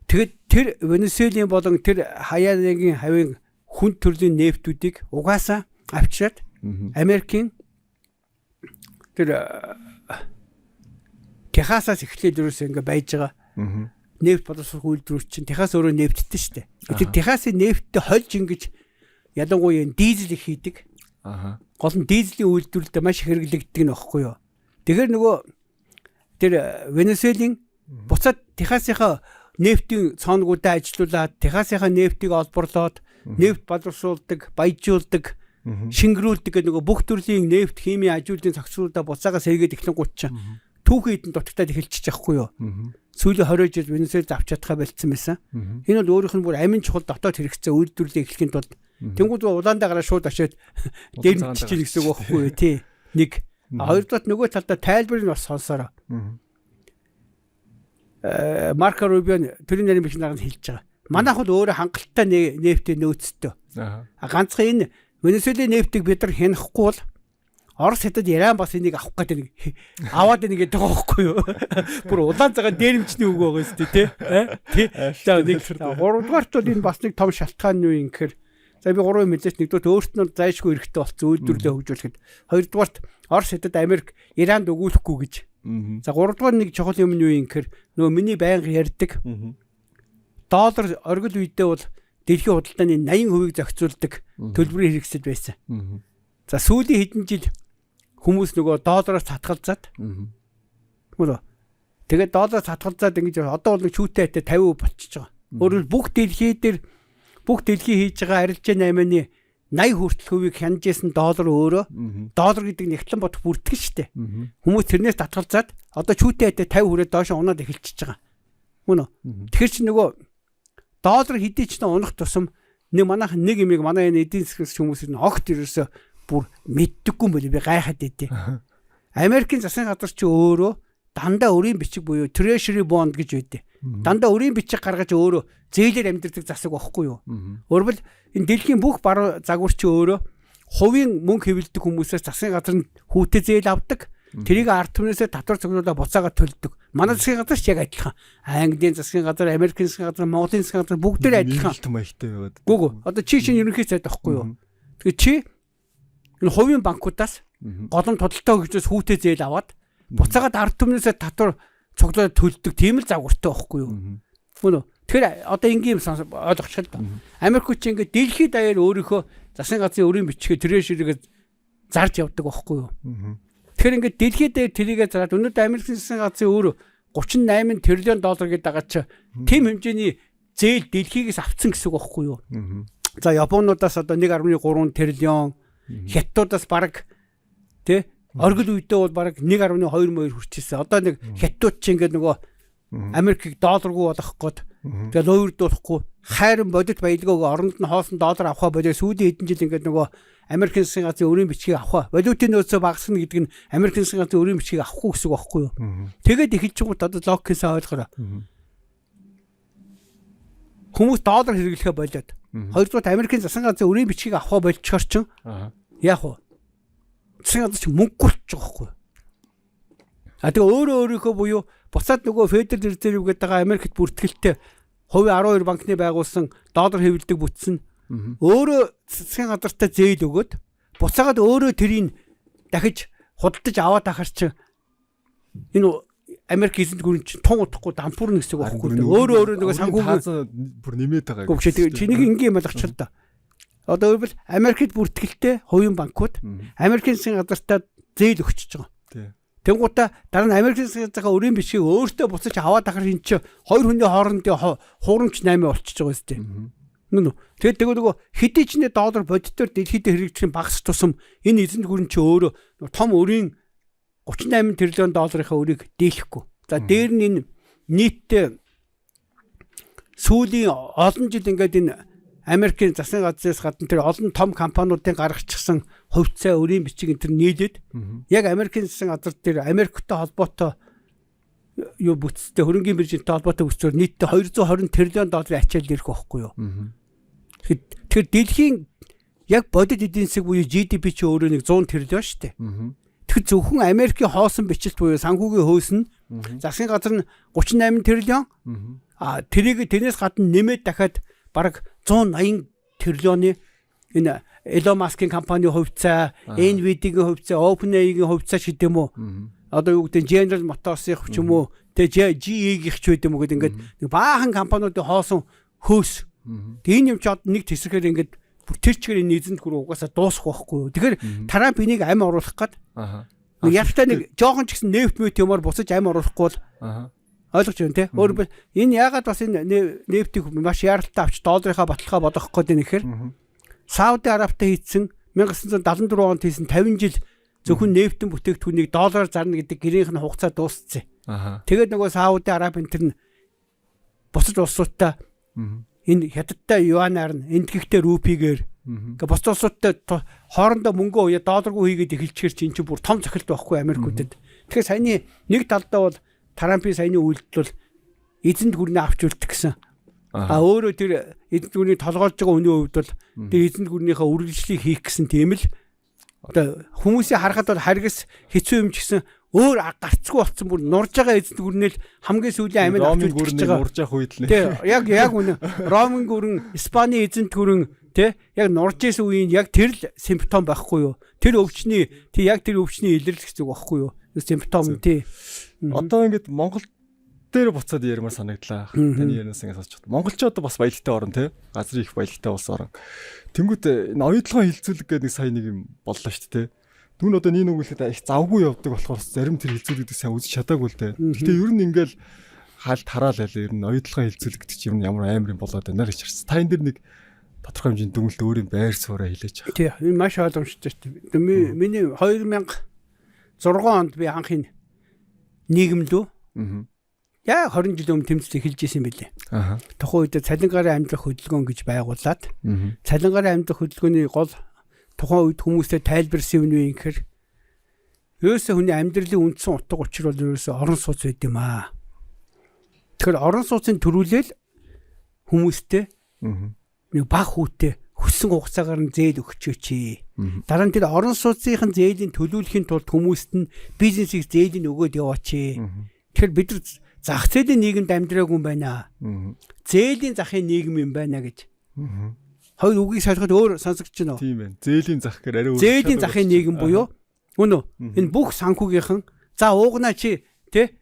Speaker 1: Тэгэд тэр Венесуэлийн болон тэр хаяаныгийн хавийн хүнд төрлийн нефтүүдийг угаасаа авчираад Америкийн тэр Техасаас эхлээд юусэн ингээ байж байгаа. Нефт боловсрох үйлдвэрч чинь Техас өөрөө нефттэй шүү дээ. Тэр Техасын нефттэй хольж ингэж ялангуяа дизель их хийдэг. Гол нь дизелийн үйлдвэрлэлд маш их хэрэглэгддэг нь багхгүй юу. Тэгэхээр нөгөө тэр Венесуэлийн буцаад Техасынхаа нефтийн цооногуудаа ажилуулад Техасынхаа нефтийг олборлоод нефт боловсруулдаг, баяжуулдаг, шингэрүүлдэг гэх нөгөө бүх төрлийн нефт, хими ажилтны зохицуулалтаа буцаага сэргээд эхлэн гут чинь түүхэн эдэн дутагтаад эхэлчих байхгүй юу. Сүүлийн 20 жил Венесуэлд авч чадхаа болцсон байсан. Энэ бол өөрийнх нь бүр амин чухал дотоод хэрэгцээ үйлдвэрлэлийг эхлэхийн тулд тэнгууд улаандаа гараа шууд очиод дээрмч чинь гэсэн үг байхгүй юу тий. Нэг хоёрдугаар нөгөө талдаа тайлбарыг бас сонсороо. Марко Рубио төрийн нарийн бичгийн дарга хэлж байгаа. Манайх бол өөрөө хангалттай нефтийн нөөцтэй. Ганцхан энэ Венесуэлийн нефтийг бид нар хянахгүй бол Орос хятад Иран бас энийг авах гэдэг нэг аваад нэг гэдэг байгаа байхгүй юу? Бүр улаан цагаан дээрэмчний үг байгаа шүү дээ тий. За нэг 3-дугаарт бол энэ бас нэг том шалтгаан юу юм гэхээр за би 3 мэдээж нэгдүгээр өөртөө зайлшгүй эрэхтэй болсон үйлдвэрлэлээ хөгжүүлэхэд 2-дугаарт Орос хятад Америк Иранд өгүүлэхгүй гэж. За 3-дугаар нэг чухал юм нь юу юм гэхээр нөгөө миний байнга ярьдаг доллар оргил үедээ бол дэлхийн худалдааны 80% зохицуулдаг төлбөрийн хэрэгсэл байсан. За сүүлийн хэдэн жил хүмүүс нөгөө доллароос татгалзаад мөрөө тэгээд доллароос татгалзаад ингэж одоо бол чүүтэй хэтэ 50% болчихж байгаа. Өөрөөр бүх дэлхий хийж байгаа арилжаа 8-ны 80 хүртэл хувийг хянажсэн доллар өөрөө доллар гэдэг нэгтлэн бодох бүртгэн штэ. Хүмүүс тэрнээс татгалзаад одоо чүүтэй хэтэ 50 хүрээд доош унаад эхэлчихэж байгаа. Мөн үү? Тэгэхээр чи нөгөө доллар хэдий ч унах тусам манайх нэг юмыг манай энэ эдийн засгийн хүмүүс нь огт ерөөсө бүр мэддэггүй юм болоо би гайхаад идэв. Америкийн засгийн газар чи өөрөө дандаа өрийн бичиг буюу treasury bond гэж байдаг. Дандаа өрийн бичиг гаргаж өөрөө зээлээр амьдэрдэг засаг байхгүй юу? Өөрөвл энэ дэлхийн бүх бар загварч өөрөө хувийн мөнгө хэвлэдэг хүмүүсээс засгийн газар нь хүүтэй зээл авдаг. Тэрийг ард түмнээсээ татвар цуглуулаад буцаага төлдөг. Манай засгийн газар ч яг адилхан. Английн засгийн газар, Америкийн засгийн газар, Монголын засгийн газар бүгдээр адилхан. Гүг. Одоо чи шинэ ерөнхий сайд байхгүй юу? Тэгэхээр чи энэ хувийн банкудаас голом тодалтай хөгжөөс хүүтэй зээл аваад буцаагаад ард түмнээсээ татвар цуглаад төлдөг тийм л загвартай байхгүй юу. Мөн үү. Тэгэхээр одоо ингийн ойлгочихлоо да. Америкч ингээд дэлхийд даяар өөрийнхөө засгийн газрын өрийн бичгээ трэшерийг зарж явдаг байхгүй юу. Тэгэхээр ингээд дэлхийд даяар тэрийгэ зараад өнөөдөр Америкийн засгийн газрын өөр 38 тэрлион доллар гэдэг байгаа чи тийм хэмжээний зээл дэлхийгээс авцсан гэсэн үг байхгүй юу. За Японуудаас одоо 1.3 тэрлион, Хятадудаас бараг тий оргил үедээ бол бараг 1.2 хүрчихсэн. Одоо нэг Хятадууд чи ингээд нөгөө Америкийг долларгүй болгох гээд тэгэл өөрдүүлэхгүй хайрын бодит баялгаагаа оронд нь хоосон доллар авахаа болоо сүүлийн хэдэн жил ингээд нөгөө Америкийн засгийн газрын өрийн бичгийг авах валютын нөөцөө багасгах гэдэг нь Америкийн засгийн газрын өрийн бичгийг авахгүй гэсэн үг байхгүй юу. Тэгээд эхэлж гут одоо логикээс ойлгохоор хүмүүс доллар хэрэглэхэ болоод хоёрдугаар Америкийн засгийн газрын өрийн бичгийг авах болчихор чин яах вэ? Засгийн газар чи мөнгө болчих жоохгүй. А тэгээ өөрийнхөө буюу буцаад нөгөө Федерал Резерв гэдэг байгаа Америкт бүртгэлтэй хувийн 12 банкны байгуулсан доллар хэвлэдэг бүтсэн өөрөө засгийн газартай зээл өгөөд буцаагаад өөрөө тэрийг дахиж худалдаж аваад ахаар чи энэ Америк эзэнт гүрэн чинь тун утахгүй дампуурна гэсэн үг байхгүй. Өөрөө нөгөө санхүүгийн
Speaker 2: бүр нэмээд байгаа.
Speaker 1: Гэхдээ чиний ингийн юм болгочихлоо да. Одоо өөрөөр Америкт бүртгэлтэй хувийн банкуд Америкийн засгийн газартаа зээл өгчөж байгаа.
Speaker 2: Тий.
Speaker 1: Тэнгуудаа дараа нь Америкийн засгийн газрын өрийн бичгийг өөртөө буцаж аваад ахаар энэ чи хоёр хүний хоорондын хуурамч 8 болчихж байгаа үстэй. Нүн. Тэгээд нөгөө хэдий ч нэ доллар бодитоор дэлхийд хэрэгжих багс тусам энэ эзэнт гүрэн чи өөрөө том өрийн 38 тэрлион долларынхаа өрийг дийлэхгүй. За дээр нь энэ нийтдээ сүүлийн олон жил ингээд энэ Америкийн засгийн газраас гадна тэр олон том компаниудын гаргачихсан хувьцаа өрийн бичиг энэ төр нийлээд яг Америкийн засгийн газар дээр Америктэй холбоотой юу бүтцтэй хөрөнгөний биржинтэй холбоотой бүтцээр нийтдээ 220 тэрлион долларын ачаал ирэх байхгүй юу. Тэгэхээр дэлхийн яг бодит эдийн засаг буюу GDP чи өөрөө нэг 100 тэрлион шүү дээ. Тэгэхээр зөвхөн Америкийн хоосон бичлэлт буюу санхүүгийн хөөс нь засгийн газар нь 38 тэрлион тэрийг тэрнээс гадна нэмээд дахиад бараг 180 тэрлионы энэ Elon Musk-ийн компани хувьцаа, Nvidia-гийн хувьцаа, OpenAI-гийн хувьцаа ч гэдэм үү. Одоо юу гэдэг General Motors-ийн ч юм уу, тэгээ GE-ийн ч байдэм үү гэдэг ингээд нэг баахан компаниудын хоосон хөөс. Тэгээ юм ч нэг тэсрэхээр ингээд бүр тэр чигээр энэ эзэнт гүрэн угаасаа дуусах байхгүй юу. Тэгэхээр Трамп энийг ам оруулах гээд ялтай нэг жоохон ч гэсэн нефт мэт юмар буцаж ам оруулахгүй бол ойлгож байна те. Өөрөөр энэ яагаад бас энэ нефтийг маш яралтай авч долларынхаа баталгаа бодох гээд байна гэхээр Сауди Арабтай хийсэн 1974 онд хийсэн 50 жил зөвхөн нефтэн бүтээгдэхүүнийг доллараар зарна гэдэг гэрийнх нь хугацаа дууссан. Тэгээд нөгөө Сауди Араб энэ төр бусад улсуудтай энэ хятадтай юанаар нь эндгэгтэй рупигээр ингээ бусад улсуудтай хоорондоо мөнгө уяа долларгүй хийгээд эхэлчихэр чинь бүр том цохилт байхгүй Америкуудад. Тэгэхээр саяны нэг талдаа бол Трампын саяны үйлдэл бол эзэнт гүрнээ авч үлдэх гэсэн. Өөрөө тэр эзэнт гүрний толгойлж байгаа хүний хувьд бол тэр эзэнт гүрнийхээ үргэлжлэлийг хийх гэсэн тийм л одоо хүмүүсийн харахад бол харгас хэцүү юм ч гэсэн өөр гарцгүй болсон бүр нурж байгаа эзэнт гүрнэл хамгийн сүүлийн амин авч үлдчихэж байгаа.
Speaker 2: Нурж явах үед л
Speaker 1: нэ. Яг үнэ. Ромын гүрэн, Испаний эзэнт гүрэн тэ яг нурж исэн үеийн яг тэр л симптом байхгүй юу? Тэр өвчний яг тэр өвчний илэрлэх зүйл байхгүй юу? Симптом тий.
Speaker 2: Одоо ингээд Монгол дээр буцаад ярмаар санагдлаа. Таны ярианаас ингээд сонсч байна. Монголчууд бас баялагтай орн тий. Газрын их баялагтай улс орн. Тэнгүүт энэ оюутлогын хилцүүлэг гэдэг нэг сая нэг юм боллоо шүү дээ. Түүн одоо нэг үгэлэхэд их завгүй явдаг болохоор зарим тэр хилцүүлэгдийг сайн үзэж чадаагүй л дээ. Гэтэ ер нь ингээд хаалт хараал байл ер нь оюутлогын хилцүүлэг гэдэг чинь ямар амар юм болоод байна гэж харсан. Та энэ дэр нэг тодорхой хэмжээний дүгнэлт өөрийн байр суурьаа хэлээж байгаа.
Speaker 1: Тий, энэ маш ойлгомжтой шүү дээ. Миний 2006 онд би анхын нийгэмлүү. Яа 20 жил өмнө тэмцэл эхэлж исэн байлээ. Тухайн үед цалингаарын амьдрах хөдөлгөөн гэж байгуулад цалингаарын амьдрах хөдөлгөөний гол тухайн үед хүмүүстэй тайлбарсан юм юу гэхээр ерөөсөө хүний амьдралын үндсэн утга учир бол ерөөсөө орон сууц байд юм аа. Тэгэхээр орон сууцын төрүүлэл хүмүүстэй нэг баг хүүтэй хүссэн хугацаагаар нь зээл өгчөөч. Дараа нь тэр орон сууцын зээлийн төлөвлөхийн тулд хүмүүст нь бизнесийг зээлийн өгөөд яваач. Тэгэхээр бид нар зах зээлийн нийгэмд амьдраагүй юм байна. Зээлийн захын нийгэм юм байна гэж. Хоёр үгийг солиход өөр сонсогдож байна уу?
Speaker 2: Тийм байна. Зээлийн зах гэхээр арай өөр.
Speaker 1: Зээлийн захын нийгэм буюу Үнэ. Энэ бүх санхүүгийнхэн за уугнаа чи тэ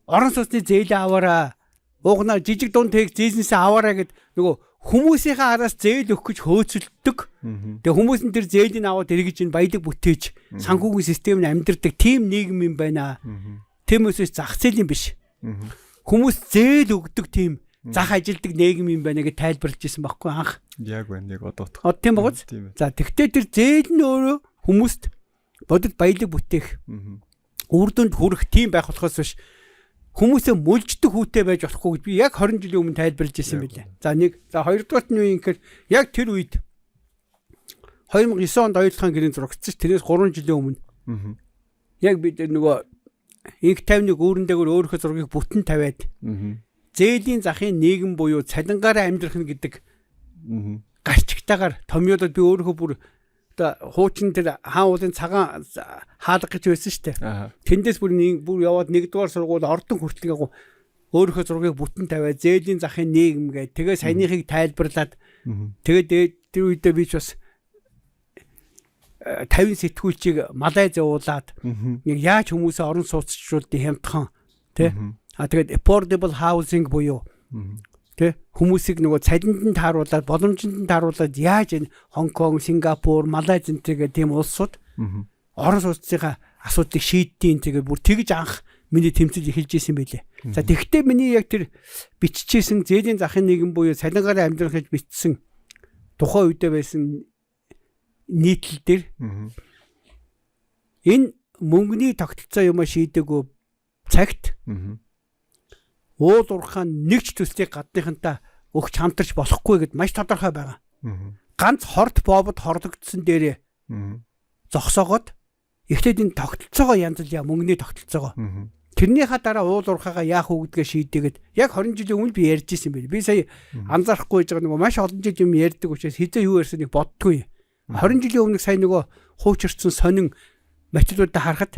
Speaker 1: орон сууцны зээл аваараа. Уугнаа жижиг дунд тех бизнесээ аваараа гэд нөгөө хүмүүсийнхээ араас зээл өгөх гэж хөөцөлдөг. Тэгээ хүмүүс нь тэр зээлийн аваад эргэж ин баялаг бүтээж санхүүгийн системд амьдэрдэг тийм нийгэм юм байна. Тиймээс зах зээлийн биш. Хүмүүс зээл өгдөг тийм зах ажилдаг нийгэм юм байна гэж тайлбарлаж ирсэн байхгүй анх.
Speaker 2: Яг байна. Яг одоотх.
Speaker 1: Тийм багц. За тэгвэл тэр зээл нь өөрөө хүмүүст бодит баялаг бүтээх үр дүнд хүрэх тийм байх болохоос биш хүмүүсээ мөлждөг хүүтэй байж болохгүй гэж би яг 20 жилийн өмнө тайлбарлаж ирсэн байлээ. За хоёрдугаарт нь юу юм гэхээр яг тэр үед 2009 онд оюутлахын гэрийн зурагцсан ш тэрээс 3 жилийн өмнө. Яг бид нөгөө инх 51 үүрэнтэйгээр өөрийнхөө зургийг бүтэн тавиад зээлийн захын нийгэм буюу цалингаараа амьдрах нь гэдэг гарчигтайгаар томьёолоод би өөрийнхөө бүр хуучин тэр хаан уулын цагаан хаалга гэж байсан шүү дээ. Тэндээс бүр яваад нэгдүгээр сургууль ордон хүртэл өөрийнхөө зургийг бүтэн тавиад зээлийн захын нийгэм гэдэг тэгээ саяныхыг тайлбарлаад тэгээд тэр үедээ би ч бас 50 сэтгүүлчийг малай зовуулаад яг яаж хүмүүсээ орон сууцчлуулдыг хямдхан тий тэгээд affordable housing буюу тэ хүмүүсийг нөгөө цалинд нь тааруулаад боломжинд нь тааруулаад яаж энэ Хонконг, Сингапур, Малайз гэдэг тийм улсууд орон сууцныхаа асуудлыг шийдтiin тэгээ бүр тэгж анх миний тэмцэл эхэлж исэн байлээ. За тэгвэл миний яг тэр биччихсэн зээлийн захын нийгэм буюу цалингаараа амьдрах гэж бичсэн тухайн үедээ байсан нийтлэл дээр энэ мөнгөний тогтолцоо юм шийдэггүй цагт уул уурхаан нэгч төслийг гадныхантаа өгч хамтарч болохгүй гэд маш тодорхой байгаа. Ганц хорт бообод хорлогдсон дээрээ зогсоогоод эхлээд энэ тогтолцоогоо янзлъя мөнгөний тогтолцоогоо. Тэрнийхаа дараа уул уурхаагаа яах уу гэдгээ шийдэгээд яг 20 жилийн өмнө би ярьж ирсэн байл. Би сая анзаарахгүй байж байгаа нөгөө маш олон жил юм ярьдаг учраас хизээ юу ярьсныг боддгүй. 20 жилийн өмнө сая нөгөө хуучирсан сонин материалуудаа харахад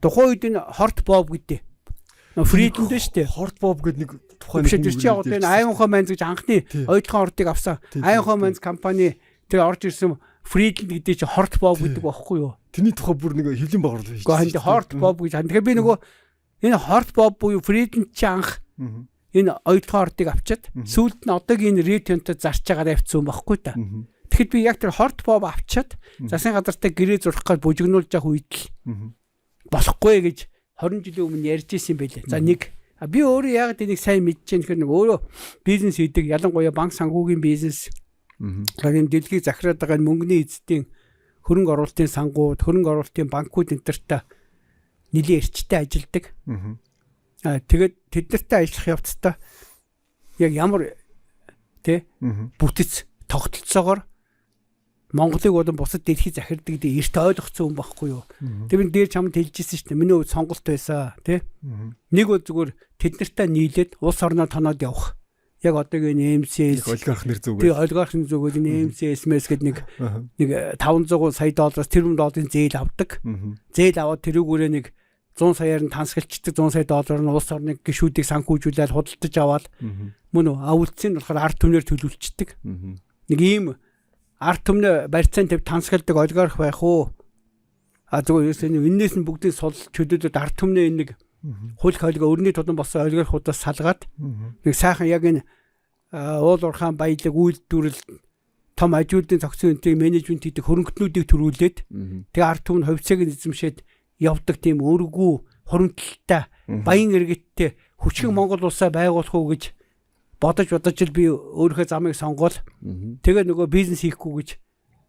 Speaker 1: тухайн үед энэ хорт боб гэдэг Фридэн дээ шүү дээ. Хорт боб гэдэг нэг тухайн нэг чи яг энэ Аймхо Манз гэж анхны оюутлахын ордыг авсан. Аймхо Манз компани тэр орж ирсэн Фридэн гэдэг чи хорт боб гэдэг байхгүй юу?
Speaker 2: Тэрний тухай бүр нэг хэвлийн багвар хийж.
Speaker 1: Гэхдээ энэ хорт боб гэж. Тэгэхээр би нөгөө энэ хорт боб буюу Фридэн чи анх энэ оюутлахын ордыг авчаад сүүлд нь одоогийн ретентэй зарч байгаараа авцсан байхгүй та. Тэгэхэд би яг тэр хорт боб авчаад засгийн газартаа гэрээ зурх гэж бужигнуулж явах үед л болохгүй гэж 20 жилийн өмнө ярьж ирсэн байлээ. За нэг би өөрөө яг энийг сайн мэдэж байгаа нөхөр нэг өөрөө бизнес хийдэг ялангуяа банк санхүүгийн бизнес. Тэгээд дэлхийг захираад байгаа мөнгөний эзэдийн хөрөнгө оруулалтын сангууд, хөрөнгө оруулалтын банкуд энтертэй нэлийн эрчтэй ажилдаг. Тэгээд тэднэртэй ажиллах явцдаа яг ямар бүтэц тогтолцоогоор Монголыг болон бусад дэлхийд захирддаг гэдэг эрт ойлгоцсон хүн байхгүй юу. Тэр нь дээр чамд хэлжсэн шүү дээ. Миний хувьд сонголт байсан тий. Нэг бол зүгээр тэднэртэй нийлээд улс орноо тоноод явах. Яг одоогийн MCS
Speaker 2: олигарх нэр зүгээс.
Speaker 1: Тий олигарх нэр зүгээс MCS-мэс гэдэг нэг 500 сая доллараас тэрбум долларын зээл авдаг. Зээл аваад тэрүүгээрээ нэг 100 саяар нь тансгалчдаг 100 сая доллараар нь улс орны гишүүдийг санхүүжүүлээд худалдаж аваад мөн үлдсэн нь болохоор ард түмнэр төлөвлөждөг. Нэг ийм ард түмнээ барьцаан төв тансгалдаг олигарх байх уу? Зүгээр энэс нь бүгдийн сул чөлөөдөд ард түмнээ нэг хууль хойлгоо өрний тулан болсон олигархуудаас салгаад нэг сайхан яг энэ уул уурхаан баялаг үйлдвэрлэл том ажилтны зохицон үнэтэй менежмент хийдэг хөрөнгөтнүүдийг төрүүлээд тэгээ ард түмэн хувьцааг эзэмшээд явдаг тийм өргүү хуримтлалтай баян иргэдтэй хүчрэг Монгол улсаа байгуулах уу гэж бодож л би өөрийнхөө замыг сонгоод тэгээ нөгөө бизнес хийхгүй гэж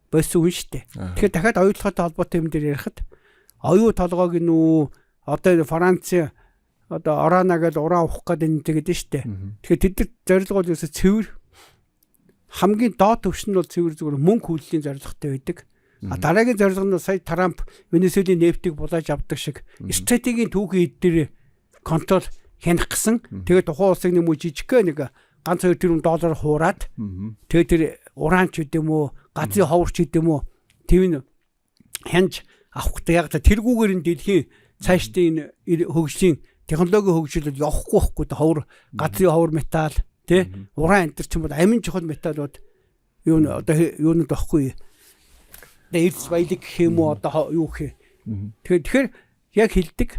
Speaker 1: болсон хүн шүү дээ. Тэгэхээр дахиад оюутлахтай холбоотой юм дээр ярихад оюу толгойг нүү одоо Франц одоо Орана гэж уран ухах гэдэг тэгээд шүү дээ. Тэгэхээр тэд зорилго бол ерөөсө цэвэр хамгийн доод төвшин нь бол цэвэр зүгээр мөнгө хөллийн зорилготой байдаг. Дараагийн зорилго нь сая Трамп Венесуелийн нефтийг булааж авдаг шиг стратегийн түүхийн эд дээр контрол хянах гэсэн. Тэгээд тухайн улсыг нэг жижигхэн нэг ганц 2 тэрбум доллар хуураад тэгээд тэр уранч гэдэг юм уу, газрын ховорч гэдэг юм уу, тэв нь хянж авахтай яг тэргүүгээр нь дэлхийн цаашдын хөгжлийн технологийн хөгжлөд явахгүй ховор газрын ховор металл тий уран энэ ч юм бол амин чухал металлууд юу одоо юунод байхгүй эрс баялаг гэх юм уу одоо юу гэх юм. Тэгэхээр яг хэлдэг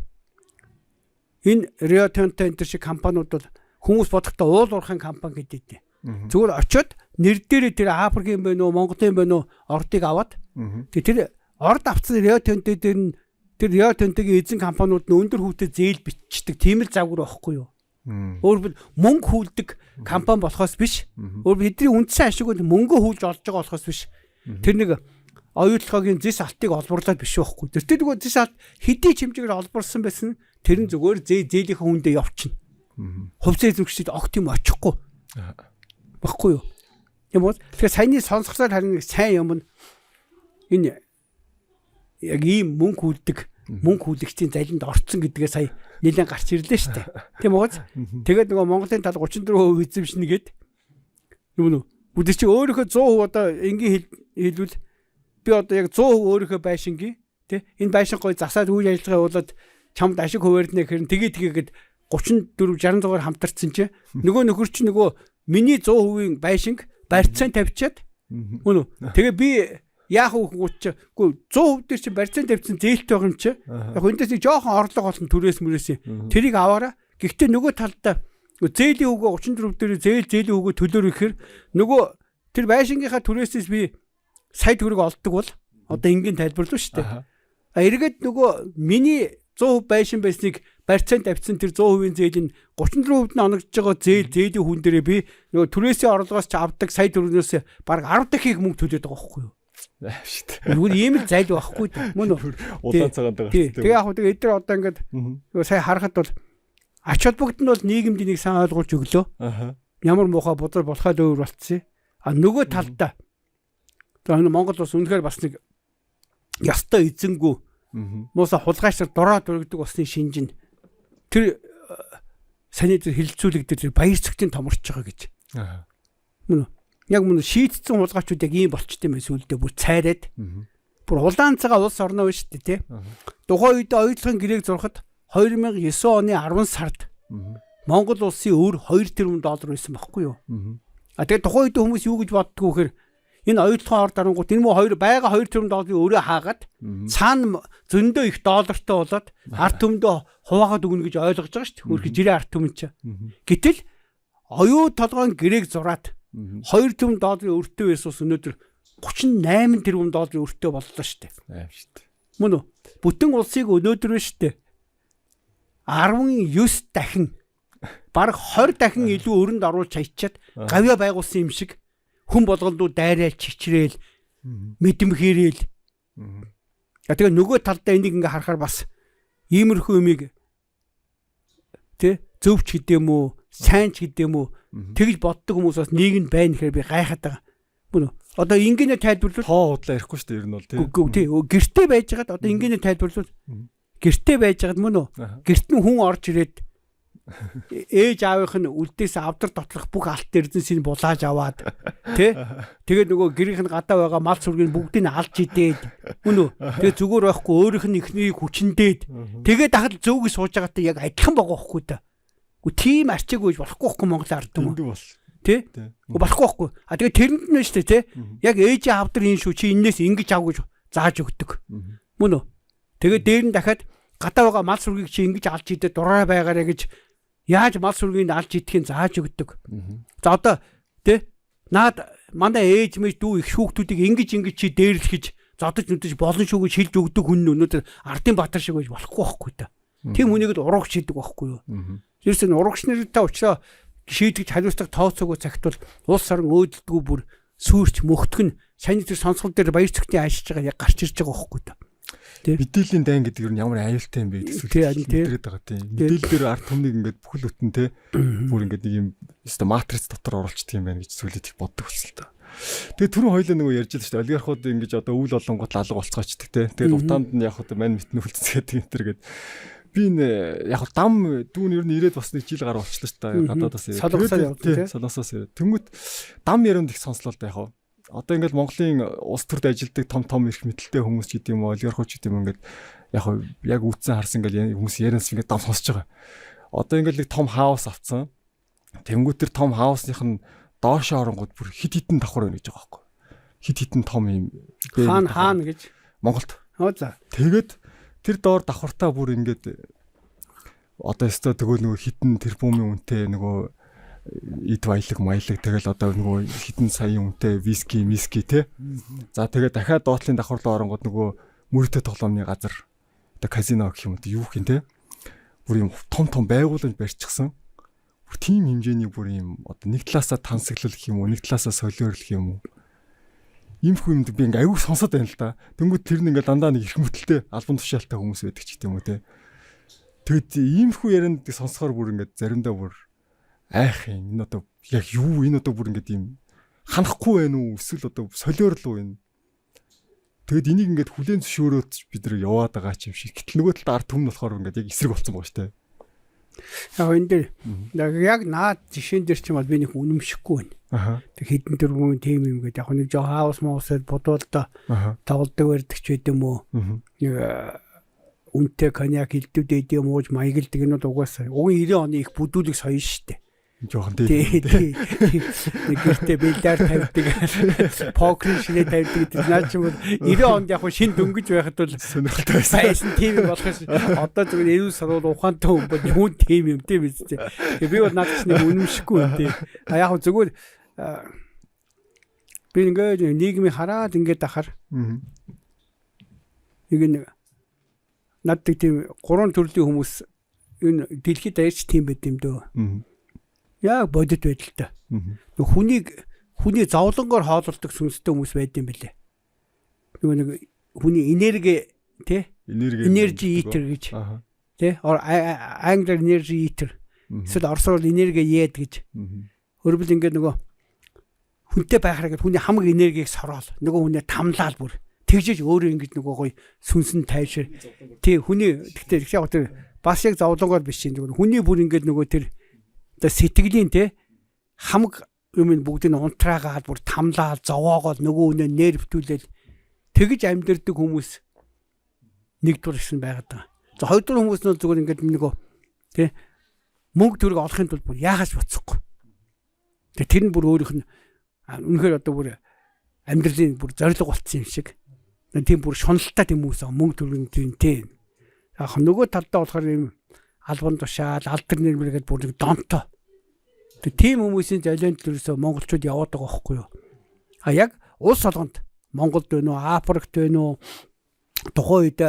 Speaker 1: энэ Rio Tinto энэ шиг компаниуд бол хүмүүс бодохдоо уул уурхайн компани гэдэг. Зүгээр очиод нэр дээрээ тэр Африкийн байна уу, Монголын байна уу ордыг аваад тэр орд авцсан Rio Tinto дээр нь тэр Rio Tinto-гийн эзэн компаниуд нь өндөр хүүтэй зээл бичдэг тийм л завгүй байхгүй юу? Өөрөөр мөнгө хүлдэг компани болохоос биш. Өөрөөр бидний үндсэн ашиг нь мөнгө хүлж олж байгаа болохоос биш. Тэр нэг оюутлогын зис алтыг олборлоод биш байхгүй. Тэр нөгөө зис алт хэдий хэмжээгээр олборсон байсан тэр нь зүгээр зээлийнхээ хүндээ явчихна. Хувьцаа эзэмшигчд огт юм очихгүй. Баггүй юу? Тийм үү? Тэгэхээр саяны сонсгосоор харин сайн юм нь энэ яг ийм мөнгө хүлэгчийн залинд орцсон гэдгээ сая нэлээд гарч ирлээ шүү дээ. Тийм үү? Тэгээд нөгөө Монголын тал 34% эзэмшнэ гэд юм уу? Бүдэ чи өөрийнхөө 100% одоо энгийн хэлбэл би одоо яг 100% өөрийнхөө байшингийн тий энэ байшин гой засаад үйл ажиллагаа явуулаад чамд ашиг хуваарнэ гэхээр тэгээд 34 66-аар хамтарсан чи нөгөө нөхөр чи нөгөө миний 100% байшинг барьцаан тавьчаад мөн үү тэгээ би яах вэ гү 100% дээр чи барьцаан тавьсан зээлт байгаа юм чи яг эндээс нэг жоохон орлого болсон түрээс мөрөөс тэрийг аваараа гэхдээ нөгөө талдаа зээлийн үгөө 34 дээр зээлийн үгөө төлөөр ихээр нөгөө тэр байшингийнхаа түрээсээс би сая төгрөг олддог бол одоо энгийн тайлбарлав шүү дээ. Эргээд нөгөө миний 100% байшин байсныг барьцаан тавьсан тэр 100% зээл нь 34% нь оногдож байгаа зээлийн хүн дээрээ би нөгөө түрээсийн орлогоос ч авдаг сая төгрөгнөөс баг 10 дахин мөнгө төлөөд байгаа байхгүй юу?
Speaker 3: Шít.
Speaker 1: Нүгээр ийм л зайл байхгүй мөн үү?
Speaker 3: Удаан цагаан байгаа.
Speaker 1: Тэгээ яг хөө эдгээр одоо ингээд сая харахад бол ач холбогдол нь бол нийгэмд нэг сайн ойлгуулж өглөө. Ямар муухай бодлоо болоход өөр болцсон. А нөгөө талдаа энэ Монгол бас үнэхээр бас нэг ястай эзэнгүү мууса хулгайчаар дороо дөрөгдөг усны шинжин тэр саний тэр хилцүүлэгдэр баяр цогтын томорч байгаа гэж. Мөн яг мөн шийдсэн хулгайчууд яг ийм болчтой юм сүулдэ бүр цайраад бүр улаан цагаан улс орно биш үү те. Тухайн үед оюутлогын гэрээг зурхад 2009 оны 10 сард Монгол улсын өр 2 тэрбум доллар байсан байхгүй юу? А тэгээ тухайн үед хүмүүс юу гэж боддгоо гэхээр энэ оюутлогын орд арангууд энэ муу 2 тэрбум долларын өрөө хаагаад цаана зөндөө их доллартай болоод ард түмэндээ хуваагаад өгнө гэж ойлгож байгаа шүү дээ. Хөрхи жирийн ард түмэн ч. Гэтэл оюу толгойн гэрээг зураад 2 тэрбум долларын өртөө байсус өнөөдөр 38 тэрбум долларын өртөө боллоо шүү дээ.
Speaker 3: Аим шүү дээ.
Speaker 1: Мөн үү? Бүтэн улсыг өнөөдөр биш үү? 19 дахин бараг 20 дахин илүү өрөнд оруулж хаячаад гавья байгуулсан юм шиг хүн болгондоо дайраал чичрээл мэдэмхээрэл. Тэгээ нөгөө талдаа энийг ингээ харахаар бас иймэрхүү юмыг тэ зөвч гэдэм үү, сайн ч гэдэм үү тэгж боддог хүмүүс бас нийгэнд байна гэхээр би гайхаад байгаа. Мөн үү? Одоо ингээний тайлбарлал
Speaker 3: тоо удлаа ярихгүй шүү дээ ер нь бол
Speaker 1: тий. Гэртээ байжгаад одоо ингээний тайлбарлал гэртээ байжгаад мөн үү? Гэрт нь хүн орж ирээд ээж аавынх нь үлдээс авдар дотлох бүх алт эрдэнсийг булааж аваад тий. Тэгээд нөгөө гэрийнх нь гадаа байгаа мал сүргийг бүгдийг нь алж идээд мөн үү? Тэгээд зүгээр байхгүй өөрийнх нь ихнийг хүчндээд тэгээд дахад зөөгөө сууж байгаатай яг адилхан байгаа байхгүй да. Гү тийм арчиг үйж болохгүй байхгүй Монгол ард юм. Тий? Болохгүй байхгүй. А тэгээд тэрэнд нь шүү дээ тий. Яг ээжийн авдар юм шүү чи энээс ингэж ав гэж зааж өгдөг. Мөн үү? Тэгээд дээр нь дахиад гадаа байгаа мал сүргийг чи ингэж алж идээд дураа байгаарэ гэж яаж мал сүргийг алж идэхин зааж өгдөг. За одоо тий наад манай ээж мэж дүү их хүүхдүүдийг ингэж чи дээрлэхэж зодож нүдэж болно шүү гэж хэлж өгдөг хүн өнөөдөр ардын баатар шиг байж болохгүй байхгүй да. Тийм хүнийг л урагч хийдэг байхгүй юу? Ерөөсөө урагч нартай уулзаа шийдэж хариуцлага тооцоогүй цагт бол улс орон өөдөлдгөө бүр сүрч мөхтгөн сайн тэр сонсгол дээр баяр цогтын аашиж байгаа яг гарч ирж байгаа байхгүй да.
Speaker 3: Мэдээллийн дайн гэдэг нь ямар аюултай юм бэ гэсэн мэдрээд байгаа тийм. Мэдээлэл дээр ард түмнийг ингээд бүхэл бүтэн те бүр ингээд нэг юм өстө матриц дотор оруулчихдаг юм байна гэж сүлээд их боддог болсон л та. Тэгээ түрүүн хоёлаа нөгөө ярьж л шүү дээ. Олигархууд ингэж одоо үйл олонгот алга болцгаачдаг те. Тэгээд утаанд нь яг одоо мань мэтнүүлцгээд энэ төр гээд би яг дам дүүн ер нь ирээд бас нэг жил гаруй болчихлоо шүү дээ. Гадаадаас ирээд. Солонгосоос ирээд. Тэнгүүт дам ярианд их сонслоо л да яг. Одоо ингээд Монголын улс төрд ажилладаг том эрх мэдэлтэй хүмүүс ч гэдэг юм уу, олигархууд ч гэдэг юм ингээд яг үүцэн харсан ингээд хүмүүс ярианс ингээд дам сонсож байгаа. Одоо ингээд нэг том хаус авцсан. Тэнгүүт тэр том хаусных нь доошоо оронгууд бүр хит хитэн давхар байна гэж байгаа байхгүй. хитэн том юм
Speaker 1: хаана гэж
Speaker 3: Монголд.
Speaker 1: За.
Speaker 3: Тэгээд тэр доор давхартаа бүр ингээд одоо өстө тэгвэл нөгөө хитэн тэрбумын үнэтэй нөгөө эд баялаг тэгэл одоо нөгөө хитэн саяын үнэтэй виски те. За тэгээд дахиад доотлын давхарлаа оронгод нөгөө мөрөдө тоглоомны газар одоо казино гэх юм уу юу гэх юм те. Бүр юм том байгууламж барьчихсан. Бүр тийм хэмжээний бүр юм одоо нэг талаасаа тансаглал гэх юм уу, нэг талаасаа солиорлох юм уу. Иймэрхүү юмд би ингээ аягүй сонсоод байна л да. Тэнгүүд тэр нь ингээ дандаа нэг их мөтөлтэй албан тушаалтай хүмүүс байдаг ч гэдэм үү те. Тэгэд иймэрхүү ярианд сонсохоор бүр ингээ заримдаа бүр айх юм. Энэ одоо яг юу энэ одоо бүр ингээ юм ханахгүй байх уу эсвэл одоо солиорлоо юм. Тэгэд энийг ингээ хүлээн зөвшөөрөөд бид нар яваад байгаа ч юм шиг. Гэтэл нөгөө талд ард түмэн болохоор ингээ яг эсрэг болсон байгаа шүү дээ.
Speaker 1: Яг энэ яг наад жишээн дээр ч юм бол би нэг үнэмшихгүй байна. Тэг хідэн дөрвөн тим юм гэдэг яг нэг жоо хаус моосод бодволдоо тоглодог барьдаг ч байд юм уу. Үнтэй коньяк хилдүүд юм ууж маягалдаг энэ бол угаасаа 90 оны их бүдүүлэг соён штэ.
Speaker 3: Жохон
Speaker 1: тийм. Нэг гэртээ бильярд тавьдаг, покер шинэ тавьдаг гэдэг наа ч юм бол 90 онд яг шинэ дөнгөж байхад бол
Speaker 3: сонирхолтой байсан.
Speaker 1: Тийм болохоос одоо зүгээр 90 сарууд ухаантай хүн бол юун тийм юм тийм биз дээ. Тэгээ би бол надад ч нэг үнэмшихгүй юм тийм. Яг зүгээр би ингээд нийгмийг хараад ингээд ахаар нэг надад тийм 3 төрлийн хүмүүс энэ дэлхийд даяарч тийм байд юм дөө. Яг бодит байдалтай. Хүний зовлонгоор хоололдог сүнстэй хүмүүс байд юм бэлээ. Нөгөө нэг хүний энерги тий? Energy eater гэж. Тий? Англиар energy eater. Эсвэл орсоор энерги яад гэж. Өөрөөр ингээд нөгөө хүнтэй байхаар гэдэг хүний хамаг энергийг сороол. Нөгөө хүнээ тамлаал бүр. Тэгжиж өөрөө ингэж нөгөө гоё сүнсэн тайшир. Тий хүний гэхдээ яг тэр бас яг зовлонгоор биш юм. Хүний бүр ингээд нөгөө тэр сэтгэлийн те хамаг юм бүгдийг унтраагаад бүр тамлаад зовоогоод нөгөө үнэ нервтүүлэл тэгж амьдэрдэг хүмүүс нэгдүгээр гэсэн байгаад байгаа. За хоёрдугаар хүмүүс нь зүгээр ингээд нөгөө те мөнгө төгрөг олохын тулд бүр яахаас буцахгүй. Тэр нь бүр өөрийнх нь үнэхээр одоо бүр амьдралын бүр зориг болцсон юм шиг. Тийм бүр шуналтай тийм хүмүүс мөнгө төгрөг тийм те. Яг нөгөө талдаа болохоор юм албан тушаал, алдар нэрмэргээд бүр нэг донтой. Тийм хүмүүсийн золионт төрөөсөө монголчууд яваад байгаа байхгүй юу? Яг улс олгонд Монголд байна уу, Африкт байна уу? Тухайн үед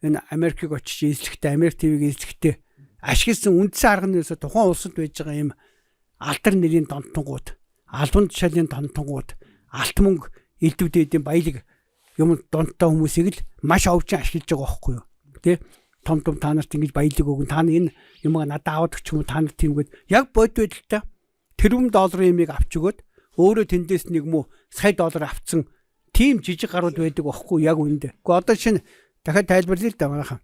Speaker 1: энэ Америкийг очиж эзлэхдээ, Америк ТV-г эзлэхдээ ашигласан үндсэн арга нэрээс тухайн улсад байж байгаа юм алдар нэрийн донтонгууд, албан тушаалын донтонгууд, алт мөнгө элдвэдэдийн баялаг юм донтой хүмүүсийг л маш овчин ашиглаж байгаа байхгүй юу? Тэ? Том та нарт ингэж баялаг өгөн та энэ юм надад аваад өгч юм уу та нарт тиймгээд яг бод байдалтай тэрбум долларын юмыг авч өгөөд өөрөө тэндээс нэг муу сая доллар авцсан тийм жижиг гарууд байдаг байхгүй яг үүндээ. Гэхдээ одоо чинь дахиад тайлбарлая л да манайхан.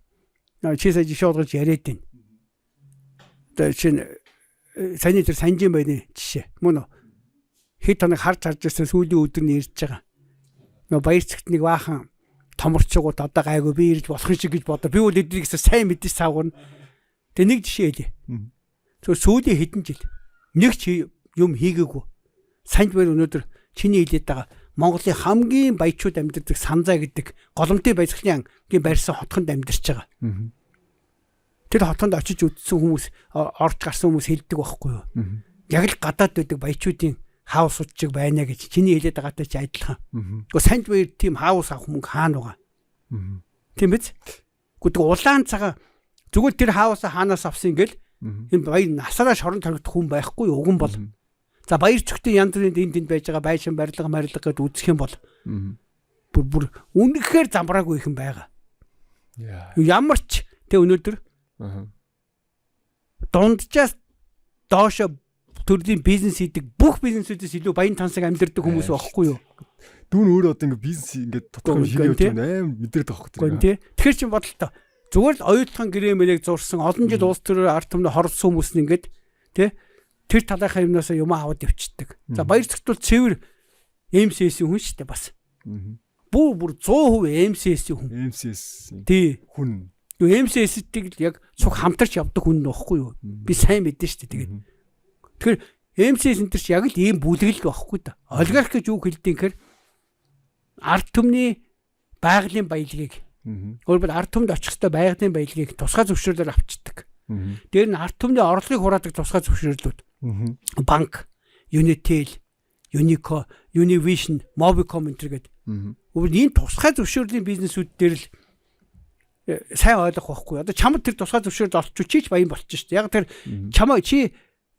Speaker 1: Чи сая жишээ олгож яриад байна. Одоо чинь саний тэр санжин байны жишээ. Мөн үү? Хэд хоног харж ирсэн сүүлийн өдөр нь ирж байгаа. Нөө баяр цэгт нэг баахан томорчгууд одоо гайгүй би ирж болох шиг гэж бодоо. Би бол эднийг сайн мэдээж савгарна. Тэгээ нэг жишээ хэлье. Зөв сүүлийн хэдэн жил нэг ч юм хийгээгүй. Санд баяр өнөөдөр чиний хэлээд байгаа Монголын хамгийн баячууд амьдардаг Санзаа гэдэг голомтын баясгалын ангийн байрсан хотхонд амьдарч байгаа. Тэр хотхонд очиж үзсэн хүмүүс орж гарсан хүмүүс хэлдэг байхгүй юу? Яг л гадаад байдаг баячуудын хаус судчиг байна гэж чиний хэлээд байгаатай ч адилхан. Гэхдээ санд баяр тийм хаус авах мөнгө хаана байгаа? Тийм биз? Гэхдээ улаан цагаан зүгээр тэр хаусаа хаанаас авсан гэл энэ баяр насаараа шорон торгох хүн байхгүй уган бол. За баяр цогтын янз бүрийн тэнд байж байгаа байшин барилга гэдээ үзэх юм бол бүр үнэхээр замбраагүй их юм байгаа. Ямар ч тэ өнөөдөр дунджаас доошо төрлийн бизнес хийдэг бүх бизнесүүдээс илүү баян тансаг амьдардаг хүмүүс байхгүй юу?
Speaker 3: Дүүн өөрөө одоо ингээ бизнес ингээ тодорхой шинэ явж байна аим мэдрээд байгаа хөөх
Speaker 1: тийм. Тэгэхээр чи бодолтой. Зүгээр л оюутлахын гэрэмэлийг зурсан олон жил улс төрөөр ард түмний хорсон хүмүүс нь ингээд тий тэр талынхаа юмнаас юм аваад явчихдаг. За баяр цэгт бол цэвэр MCS-ийн хүн шүү дээ бас. Бүр 100% MCS-ийн хүн.
Speaker 3: MCS
Speaker 1: тий
Speaker 3: хүн.
Speaker 1: Юу MCS-ийг яг цуг хамтарч явдаг хүн нөхгүй юу? Би сайн мэдэн шүү дээ тэгээд. Тэгэхээр MCS энэ ч яг л ийм бүлэглэл байхгүй да. Олигарх гэж юу хэлдэг гэхээр ард түмний байгалийн баялагийг өөрөөр ард түмэнд очих ёстой байгалийн баялагийг тусгай зөвшөөрлөөр авчдаг. Дээр нь ард түмний орлогыг хураадаг тусгай зөвшөөрлүүд. Банк, Unitel, Unico, Univision, Mobicom гэдэг. Энэ тусгай зөвшөөрлийн бизнесүүд дээр л сайн ойлгох байхгүй. Одоо чамд тэр тусгай зөвшөөрөл олчих чийч баян болчих шүү дээ. Яг тэр чамаа чи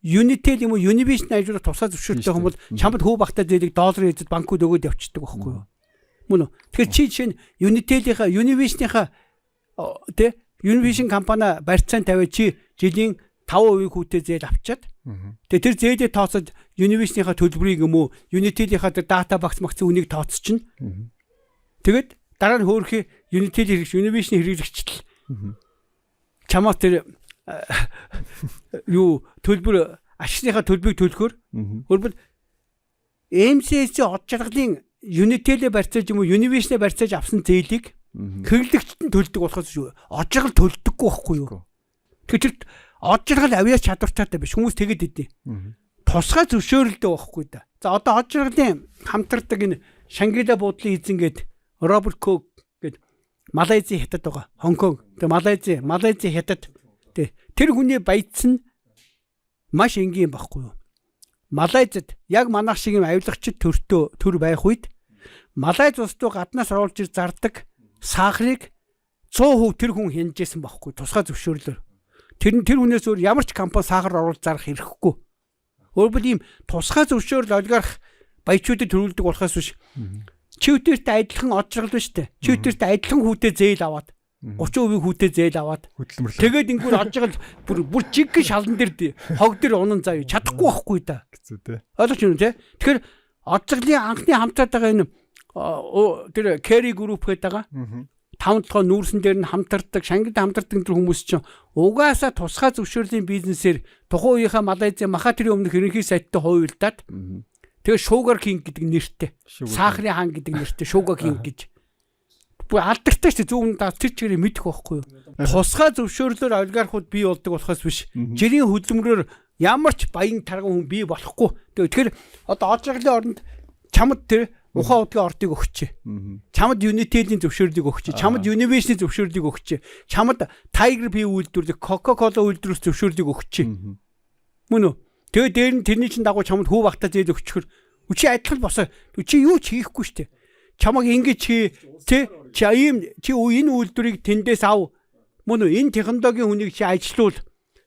Speaker 1: Unitel юм уу Univision ажлаар тусгай зөвшөөрөлтэй хүмүүс чамд хөө багтаа зээлийг долларын эзэд банкуд өгөөд явчихдаг байхгүй юу? Мөн үү? Тэгэхээр чи жишээ нь Unitel-ийнхаа Univision-ийнхаа Univision компани барьцаан тавиад чи жилийн 5% хүүтэй зээл авчаад тэгээ тэр зээлээ тооцоод Univision-ийнхаа төлбөрийг юм уу Unitel-ийнхаа тэр дата багц магц үнийг тооцчихно. Тэгээд дараа нь хөөрхий Unitel хэрэгч Univision хэрэглэгчтэл чамаа тэр юу төлбөр ашигныхаа төлбөрийг төлөхөөр өөрөөр MCS-ийн од жаргалын Unitel-ээ барьцааж юм уу Univision-ээ барьцааж авсан зээлийг хэрэглэгчтэд нь төлдөг болохоос од жаргал төлдөггүй байхгүй юу? Тэгэхээр од жаргал авьяас чадвартай биш хүмүүс тэгэд идэв. Тусгай зөвшөөрөлтэй байхгүй да. За одоо од жаргалын хамтардаг энэ Шангила буудлын эзэн гээд Роберт Кок гээд Малайзийн хятад байгаа. Хонконг. Тэгээ Малайзийн хятад. Тэр хүний баяц нь маш энгийн байхгүй юу? Малайзад яг манайх шиг юм авилагчид төр байх үед Малайз улс руу гаднаас оруулж ир зардаг сахарыг 100% тэр хүн хянжсэн байхгүй тусгай зөвшөөрлөөр. Тэр хүнээс өөр ямар ч компани сахар оруулж зарах хэрэггүй. Өөрөөр ийм тусгай зөвшөөрөл олигарх баячуудад төрүүлдэг болохоос биш. Чивтэртэй адилхан од жаргал биш үү? Чивтэртэй адилхан хүүтэй зээл аваад 30% хүүтэй зээл аваад тэгээд ингэвэл од жаргал бүр жиг шалан дээр хог дээр унан заа чадахгүй байхгүй да.
Speaker 3: Хэцүү те.
Speaker 1: Ойлгож байна те? Тэгэхээр од жаргалын анхны хамтаад байгаа энэ тэр Carry Group гэдэг байгаа. 5 толгой нүүрсэн дээр нь хамтардаг, Шангид хамтардаг тэр хүмүүс чинь угаасаа тусгай зөвшөөрлийн бизнесээр тухайн үеийнхээ Малайзийн Махатэрийн өмнөх ерөнхий сайттай хуваалдаад тэгээ Sugar King гэдэг нэртэй. Сахарын хаан гэдэг нэртэй Sugar King гэж. Бүр алдартай шүү дээ зөв үнэ тэр чигээр мэдэх байхгүй юу? Тусгай зөвшөөрлөөр олигархууд бий болдог болохоос биш. Жирийн хөдөлмөрөөр ямар ч баян тарган хүн бий болохгүй. Тэгэхээр одоо од жаргалын оронд чамд тэр ухаан удгийн ордыг өгчээ. Чамд Unitel-ийн зөвшөөрлийг өгчээ. Чамд Univision-ийн зөвшөөрлийг өгчээ. Чамд Tiger Bee үйлдвэрлэх Coca-Cola үйлдвэрлэх зөвшөөрлийг өгчээ. Мөн үү? Тэгээ дээр нь тэрний чинь дагуу чамд хүү багтаа зээл өгчихөр чи адилхан босоо. Чи юу ч хийхгүй шүү дээ. Чамаг ингэж чи энэ үйлдвэрийг тэндээс ав. Мөн үү? Энэ технологийн хүнийг чи ажилуул.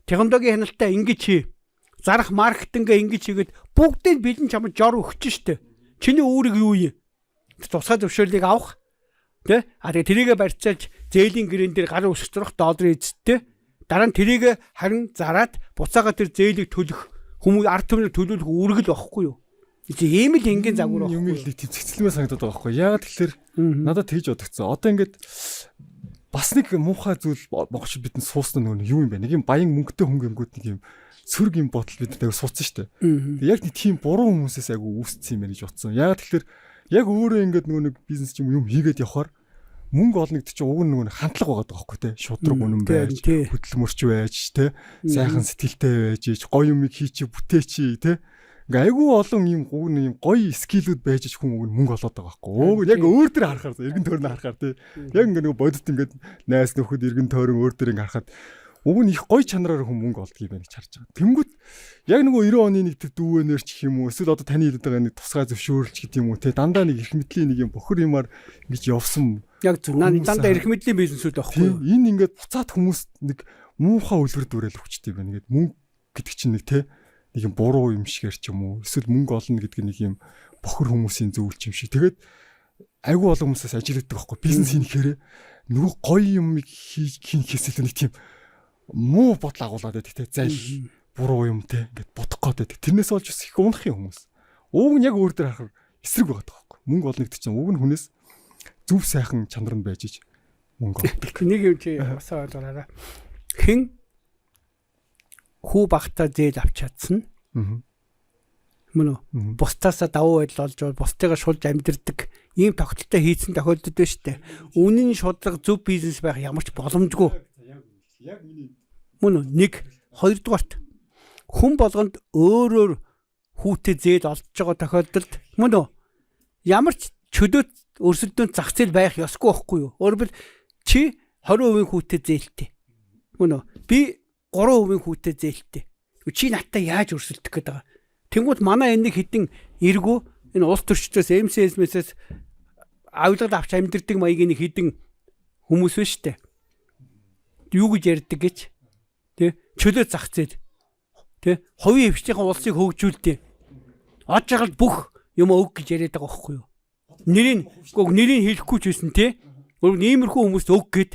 Speaker 1: Технологийн хяналтаа ингэж хий. Зарах маркетингээ ингэж хийгээд бүгдийг бэлэн чамд жор өгч штэ. Чиний үүрэг юу юм? Тусгай зөвшөөрлийг авах. Тэ? Тэгээ тэрийгэ барьцааж зээлийн гэрэн дээр гарын өсгөх долларын эзэдтэй. Дараа нь тэрийгэ харин зараад буцаага тэр зээлийг төлөх хүмүүс ард түмнэр төлөвлөх үүрэг л байхгүй юу? Ийм л энгийн загвар байхгүй.
Speaker 3: Юм л тийм цэцлэмээ санагдаад байгаа байхгүй. Яагаад тэгэхээр надад тэгж бодогцсон. Одоо ингээд бас нэг муухай зүйл богч бидэнд суусна нөгөө юу юм бэ? Нэг юм баян мөнгөтэй хүн гингүүд нэг юм сөрөг юм бодол бидэнд аяг суудсан шүү дээ. Яг нэг тийм буруу хүмүүсээс аяг үүссэн юм байна гэж бодсон. Яагаад тэгэхээр яг өөрөө ингээд нөгөө нэг бизнес юм хийгээд явхаар мөнгө олно гэдэг чинь уг нь нөгөө хандлага байгаа байхгүй те. Шудраг үнэн байж, хөдөлмөрч байж те. Сайхан сэтгэлтэй байж, гоё юмыг хийчи, бүтээчи те. Ингээ айгүй олон юм гоё скиллүүд байж хүн мөнгө олоод байгаа байхгүй. Яг өөр дээр харахаар эргэн тойрноо харахаар те. Яг ингээ нөгөө бодит ингээд найс нөхөд эргэн тойрон өөр дээр ингээ харахад уг нь их гоё чанараар хүн мөнгө олдгийг байна гэж харж байгаа. Тэнгүүт яг нөгөө 90 оны нэг тэр дүүвэнэр ч гэх юм уу эсвэл одоо таны хэлээд байгаа нэг тусгай зөвшөөрөлч гэдэг юм уу те дандаа нэг эрх мэдлийн нэг юм бохор юмар ингэж явсан.
Speaker 1: Яг зөв дандаа эрх мэдлийн бизнесүүд байхгүй юу?
Speaker 3: Энэ ингээд буцаад хүмүүс нэг муухай үлгэр дүүрэл өгчтэй байна. Ингээд мөнгө гэдэг чинь нэг те нэг юм буруу юм шигээр ч юм уу эсвэл мөнгө олно гэдэг нэг юм бохор хүмүүсийн зөвлөж юм шиг. Тэгээд айгүй олон хүмүүсээс ажилладаг байхгүй бизнес хийхээр нөгөө гоё юм хийхээс нэг тийм муу бодол агуулгаад байдаг те зайл буруу юм те ингээд бодох гээд байдаг. Тэрнээс болж их унах юм хүмүүс. Уг нь яг өөр дээр харахаар эсрэг байгаа байхгүй. Мөнгө олно гэдэг чинь уг нь хүнээс зөв сайхан чанар нь байж иж мөнгө олдог.
Speaker 1: Нэг юм чи басаа ойлголаарай. Хэн хүү багтаа зээл авч чадсан. Мөн үү? Бусдаасаа давуу байдал олж бусдыгаа шулж амьдэрдэг ийм тогтолтой хийцэн тохиолдод байна шүү дээ. Үнэн шудраг зөв бизнес байх ямар ч боломжгүй. Мөн үү? Нэг хоёрдугаарт хүн болгонд өөрөөр хүүтэй зээл олж байгаа тохиолдолд мөн үү? Ямар ч чөлөөт өрсөлдөөн зах зээл байх ёсгүй байхгүй юу? Өөрөөр чи 20% хүүтэй зээлтэй. Мөн үү? Би 3% хүүтэй зээлтэй. Чи надтай яаж өрсөлдөх гээд байгаа? Тэнгүүд манай энэ хідэн эргүү энэ улс төрчдөөс MCS-мэсээс авилгад авч амьдэрдэг маягийн нэг хідэн хүмүүс байна штэ. Юу гэж ярьдаг гэж тий чөлөө зах зээл тий хувийн хвшлийн улсыг хөгжүүлдэг. Од жаргал бүх юм өг гэж яриад байгаа байхгүй юу? Нэрийг хэлэхгүй ч байсан тий. Өөрөөр иймэрхүү хүмүүст өг гэд.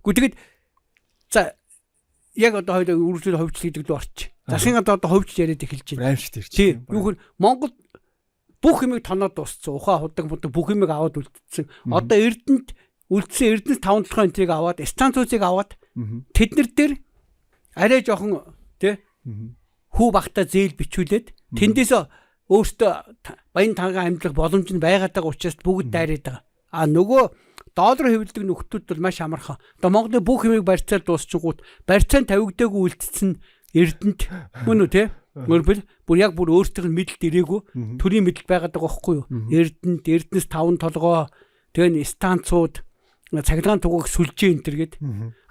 Speaker 1: Гэхдээ за яг одоо хоёул үргэлжлэл хөвчлөл гэдэг лөө орч. Засгийн одоо хөвч яриад эхэлж байна.
Speaker 3: Аимшигт ирж
Speaker 1: байна. Юу хэр Монгол бүх юмыг тоноод дууссан. Ухаан худаг бүх юмыг аваад үлдсэн. Одоо Эрдэнэт үлдсэн Эрдэнэс 5-7 энтрийг аваад станцуудыг аваад тэднэр дээр арай жоохон тий хүү багтаа зээл бичүүлээд тэндээс өөртөө баян тангаа амьдрах боломж нь байгаад байгаа учраас бүгд дайраад байгаа. А нөгөө доллар хэвлэдэг нөхдүүд бол маш амархан. Одоо Монголын бүх юмыг барьцаар дуусчихгууд барьцаан тавигдаагүй үлдсэн Эрдэнэт мөн үү те? Өөрөөр бүр яг бүр өөртөө мэдлэлд ирээгүй төрийн мэдлэл байгаад байгаа байхгүй юу? Эрдэнэт, Эрдэнэс 5 толгой тэгээ станцууд цахилгаан тугыг сүлжээ энэ төр гээд.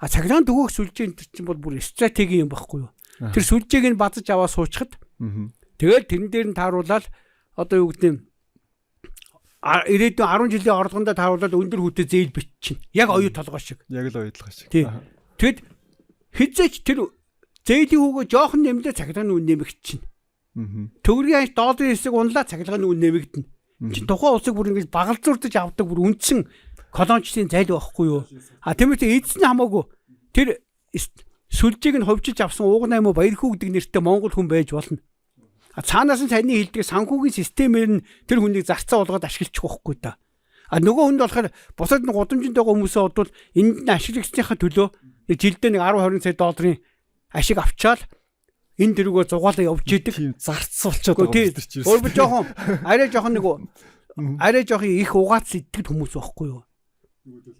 Speaker 1: А цахилгаан тугыг сүлжээ энэ төр чинь бол бүр стратеги юм байхгүй юу? Тэр сүлжээг нь базаж аваа суучхад тэгэл тэрэн дээр нь тааруулаад одоо юу гэдэг нь ирээдүйн 10 жилийн орлогонд тааруулаад өндөр хүүтэй зээл биччихнэ. Яг оюу толгой шиг.
Speaker 3: Яг л оюутлага шиг.
Speaker 1: Тэгэд хизээч тэр зээлийн хүүгөө жоохон нэмлээ цахилгааны үн нэмэгдчихнэ. Төгрөгийн анч долларын хэсэг унлаа цахилгааны үн нэмэгдэнэ. Чи тухайн улсыг бүр ингэж багалзуурдаж авдаг бүр үндсэн колончлын зайл байхгүй юу? А тиймээс эзэн хамаагүй тэр сүлжээг нь ховжиж авсан ууг наймаа баярхүү гэдэг нэртэй монгол хүн байж болно. А цаанаас нь саяны хэлдэг санхүүгийн системээр нь тэр хүнийг зарцаа болгоод ашиглчих واخгүй да. А нөгөө хүнд болохоор бусад нэг гудамжинд байгаа хүмүүсээ бодвол энд нь ашиглагчдынхаа төлөө жилдээ нэг 10-20 сая долларын ашиг авчаал энэ дэргөө зугаалаа явж идэг.
Speaker 3: Зарцуулчаад байгаа юм чинь.
Speaker 1: Өөрөөр жоохон арай жоохон их угаац иддэг хүмүүс байхгүй юу?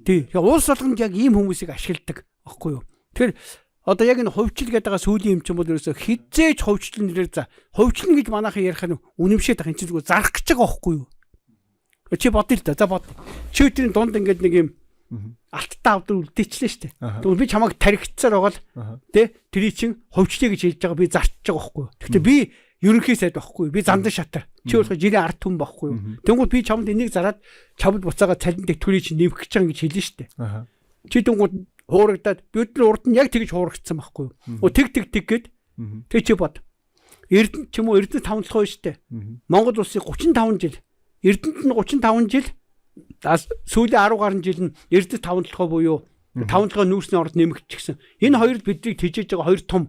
Speaker 1: Тий. Улс болгонд яг ийм хүмүүсийг ашигладаг байхгүй юу? Тэгэхээр одоо яг энэ ховчлол гэдэг байгаа сүүлийн юм чинь бол ерөөсө хизээж ховчлол нэрээр за ховчлол гэж манайхан ярих нь үнэмшээд байгаа юм чинь зүгээр зарах гэж байгаа байхгүй юу? Чи бодъё л да. За бод. Чи өдрийн дунд ингээд нэг юм алттай авдар үлдээчлээ штэ. Тэгвэл би чамайг тархицсаар байгаа л тэ тэрий чин ховчлоо гэж хэлж байгаа би зарчж байгаа байхгүй юу? Гэхдээ би ерөнхий сайд байхгүй юу? Би зандан шатар. Чи өөрөө жирийн ард түмэн байхгүй юу? Тэнгууд би чамд энийг зараад чамд буцаага цалин дэх төрий чинь нэмэх гэж байгаа гэж хэлнэ штэ. Чи тэнгууд хуурагдаад бид нар урд нь яг тэгж хуурагдсан байхгүй юу? Тэг гэд тэг чи бод. Эрдэнэт ч юм уу Эрдэнэт 5 толгой штэ. Монгол улсын 35 жил Эрдэнэт нь 35 жил сүүлийн 10 гаруй жил нь Эрдэнэт 5 толгой буюу 5 толгой нүүрсний орд нэмэгдчихсэн. Энэ хоёрд биднийг тэжээж байгаа хоёр том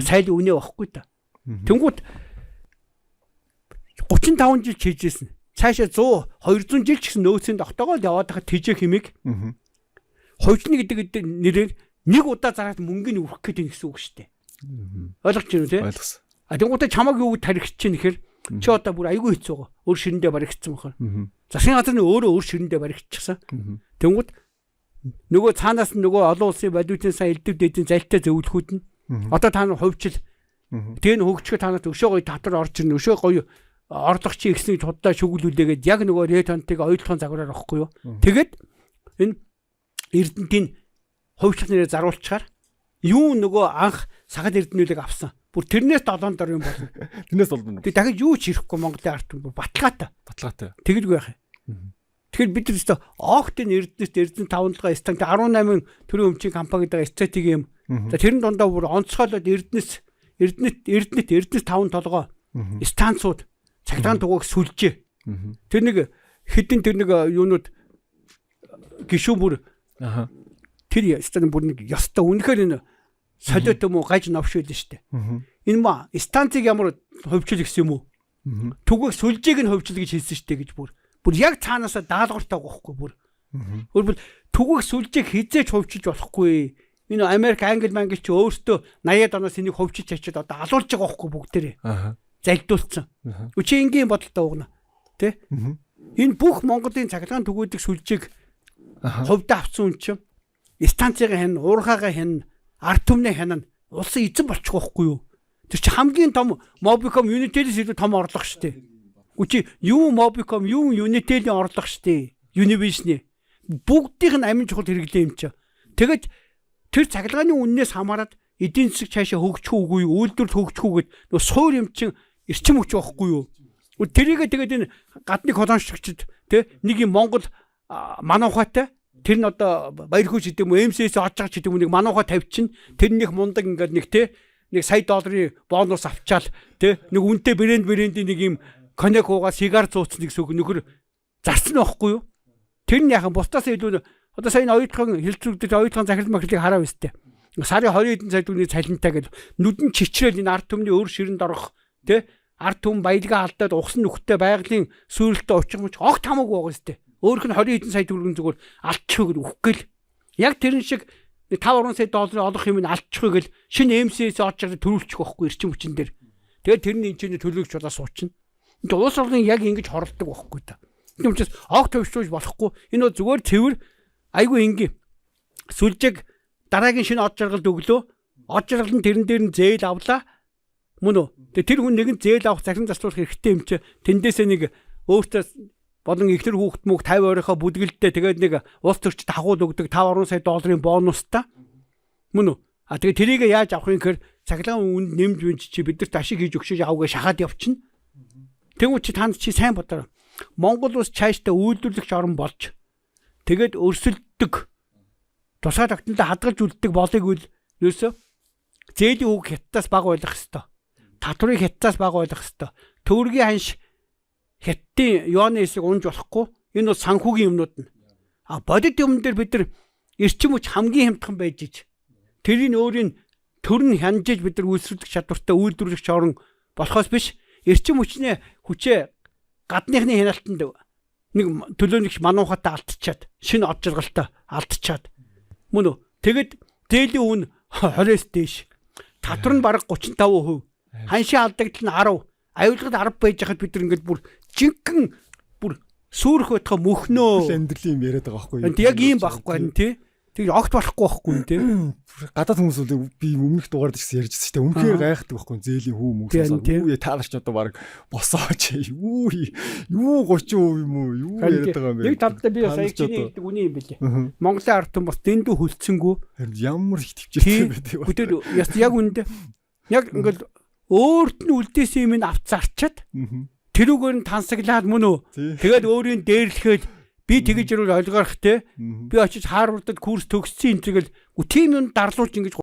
Speaker 1: сайлын үнэ байхгүй та. Тэнгүүт 35 жил хийжсэн. Цаашаа 100 200 жил ч гэсэн нөөцөнд тогтоогоо яваад хахад тэжээх хэмиг ховчны гэдэг нэрээр нэг удаа зараад мөнгөний үрэх гэдэг гэсэн үг шүү дээ. Ойлгож байна уу те?
Speaker 3: Ойлгосон.
Speaker 1: А тэнгуүтэ чамаг юу тархич чинь гэхээр чи одоо бүр айгүй хэцүү байгаа. Өөр ширэндээ баригдсан бахаар. Засгийн газрын өөрөө өөр ширэндээ баригдчихсан. Тэнгуут нөгөө цаанаас нь нөгөө олон улсын валютын сан элдв дэдийн зайлтай зөвлөхүүд нь одоо та нар ховчл тэгээ хөгжих танаас өшөө гоё татвар орж ирнэ. Өшөө гоё орлого чи ихснийг чудаа шүглүүлээгээд яг нөгөө ретонтыг ойлгохын загвараар авахгүй юу. Тэгээд энэ Эрдэнэтийн ховчлох нэрээр заруулчаар юу нөгөө анх сагад эрдэнэлийг авсан. Бүр тэрнээс 7 дор юм болно.
Speaker 3: Тэрнээс 7 дор.
Speaker 1: Би дахиж юу ч ирэхгүй Монголын ард түмэн баталгаатай. Тэгэлгүй яах юм. Тэгэхээр бид өөртөө Октын Эрдэнэт 5 толгой стант 18 төрийн өмчийн компани гэдэг стратеги юм. За тэрэн дундаа бүр онцгойлоод Эрдэнэт 5 толгой станцууд цахилгаан тугыг сүлжээ. Тэр нэг хэдэн тэр нэг юунууд гişүү бүр тэр станцын бүр нэг ёстой үнэхээр энэ солиот юм уу гаж новшүүлнэ штэ. Энэ ма станцыг ямар хөвчл гэсэн юм уу? Түгэг сүлжээг нь хөвчл гэж хэлсэн штэ гэж бүр яг цаанаасаа даалгавартай байхгүй бүр. Өөрөөр түгэг сүлжээг хизээч хөвчилж болохгүй. Энэ Америк, Англи, Мангли ч өөртөө 80-аад оноос энийг хөвчилж ачаад одоо алуулж байгаа байхгүй бүгдээрээ. Залдуулсан. Үчи энгийн бодолтой угна. Тэ? Энэ бүх Монголын цахилгаан түгүүдийг сүлжээг ховдоо авсан юм чинь станцыг хэн, уурхаагаа хэн, ард түмнээ хянана. Улсын эзэн болчих واخгүй юу? Тэр чи хамгийн том Mobicom Unitel-с илүү том орлого шүү дээ. Үгүй юу Mobicom, юу Unitel-ийн орлого штэ. Univision-ийн бүгдийнх нь амин чухал хэрэглээ юм чи. Тэгэд тэр цахилгааны үннээс хамаарат эдийн засаг цаашаа хөгжих үгүй юу, үйлдвэрлэл хөгжих үгээд нөө суур юм чин эрчим хүч байхгүй юу? Тэрийгээ тэгээд энэ гадны колончлогчд тэ нэг юм Монгол мануухайтай тэр нь одоо баяр хөж гэдэг юм уу, МСС оож байгаа ч гэдэг юм нэг мануухай тавьчин тэр нэг мундаг ингээд нэг тэ нэг сая долларын бонус авчаал тэ нэг үнэтэй брэндийн нэг юм коньяк уугаа сигар зууцсан гэсэн үг нөхөр зарцсан байхгүй юу? Тэр нь яхан бусдаас илүү одоо сая оюутхан хэлцүүлэгдэж оюутхан захирал махлыг хараа өстэй. Сарын 20 сая төгрөгийн цалинтай гэж нүдэн чичрээл энэ ард түмний өөр ширэнд орох тэ ард түмэн баялгаа алдаад ухсан нүхтэй байгалийн сүрэлтээ очихмч огт хамаагүй байгаа өстэй. Өөрөх нь 20 сая төгрөгийн зүгээр алдчих вэ гэж үхэх гээл. Яг тэрэн шиг 5-10 сая долларын олох юм нь алдчих вэ гэл шинэ МСС оож байгаа төрүүлчих байхгүй эрчим хүчин дээр. Тэгээд тэрний энэчний төлөвлөгч удаа суучна. Энд улс орны яг ингэж хорлдог байхгүй та. Тийм учраас огт төвшүүлж болохгүй. Энэ бол зүгээр цэвэр айгүй ингийн сүлжиг дараагийн шинэ од жаргалд өглөө. Од жаргал нь тэрэн дээр нь зээл авлаа. Мөн үү? Тэгээ тэр хүн нэгэн зээл авах захин засварлах хэрэгтэй юм чи. Тэндээсээ нэг өөртөө болон ихнэр хүүхэд мөг 50 оройхоо бүдгэлдээ тэгээд нэг улс төрчид хагуул өгдөг 5-10 сая долларын бонустай. Мөн үү? Тэгээ тэрийг яаж авах юм гэхээр цахилгаан үнд нэмж үнч чи бидэрт ашиг хийж өгшөж авгаа шахаад явчихна. Тэгвэл чи танд чи сайн бодоо. Монгол улс цаашдаа үйлдвэрлэгч орн болж тэгээд өрсөлддөг тусгай тогтнолд хадгалж үлддэг болыг үл ерөөсөө зээлийн үг хятадаас бага ойлгох хэвээр. Татврыг хятадаас бага ойлгох хэвээр. Төгрөгийн ханш хятадын юаны эсийг унж болохгүй. Энэ бол санхүүгийн юмнууд нь. Бодит юмн дээр бид нар эрчим хүч хамгийн хямдхан байж иж. Тэрийн өөрийн төр нь хянжиж бид нар үйлсвэрлэх чадвартай үйлдвэрлэгч орн болохоос биш эрчим хүчээ гадныхны хяналтанд нэг төлөөлөгч мануухатай алдчихад шинэ од жаргалтай алдчихад мөн үү тэгэд зээлийн үн 20-с дээш татвар нь бараг 35%, ханшийн алдагдал нь 10, аюулгад 10 байж хахад бид нар ингээд бүр жинхэнэ бүр сүрх байтгаа мөхнөө
Speaker 3: амьдралын юм яриад байгаа байхгүй
Speaker 1: юу? Яг ийм байхгүй харин тий. Тэгээ огт болохгүй байхгүй юм тий.
Speaker 3: Гадаад хүмүүс бол би өмнөх дугаард гэсэн ярьжсэн шүү дээ. Үнэхээр гайхдаг байхгүй зээлийн хүү мөсөөс. Юу яа таарч одоо баг босооч. Юу 30% юм уу? Юу яриад байгаа юм бэ?
Speaker 1: Нэг талдаа би сая чиний хэлдэг үний юм билээ. Монголын ард түмэн бас дэндүү хөлцсөнгүү.
Speaker 3: Ямар их төвчтэй байдаг.
Speaker 1: Бүтэл яг үндэ яг ингээл өөрт нь үлдээсэн юм авч зарчаад тэрүүгээр нь тансаглаад мөн үү. Тэгээд өөрийн дээрлэхэд би тэгэж ирвэл ойлгох те. Би очиж Харвардд курс төгссөн энэ тэгэл тийм юм дарлуулж ингэж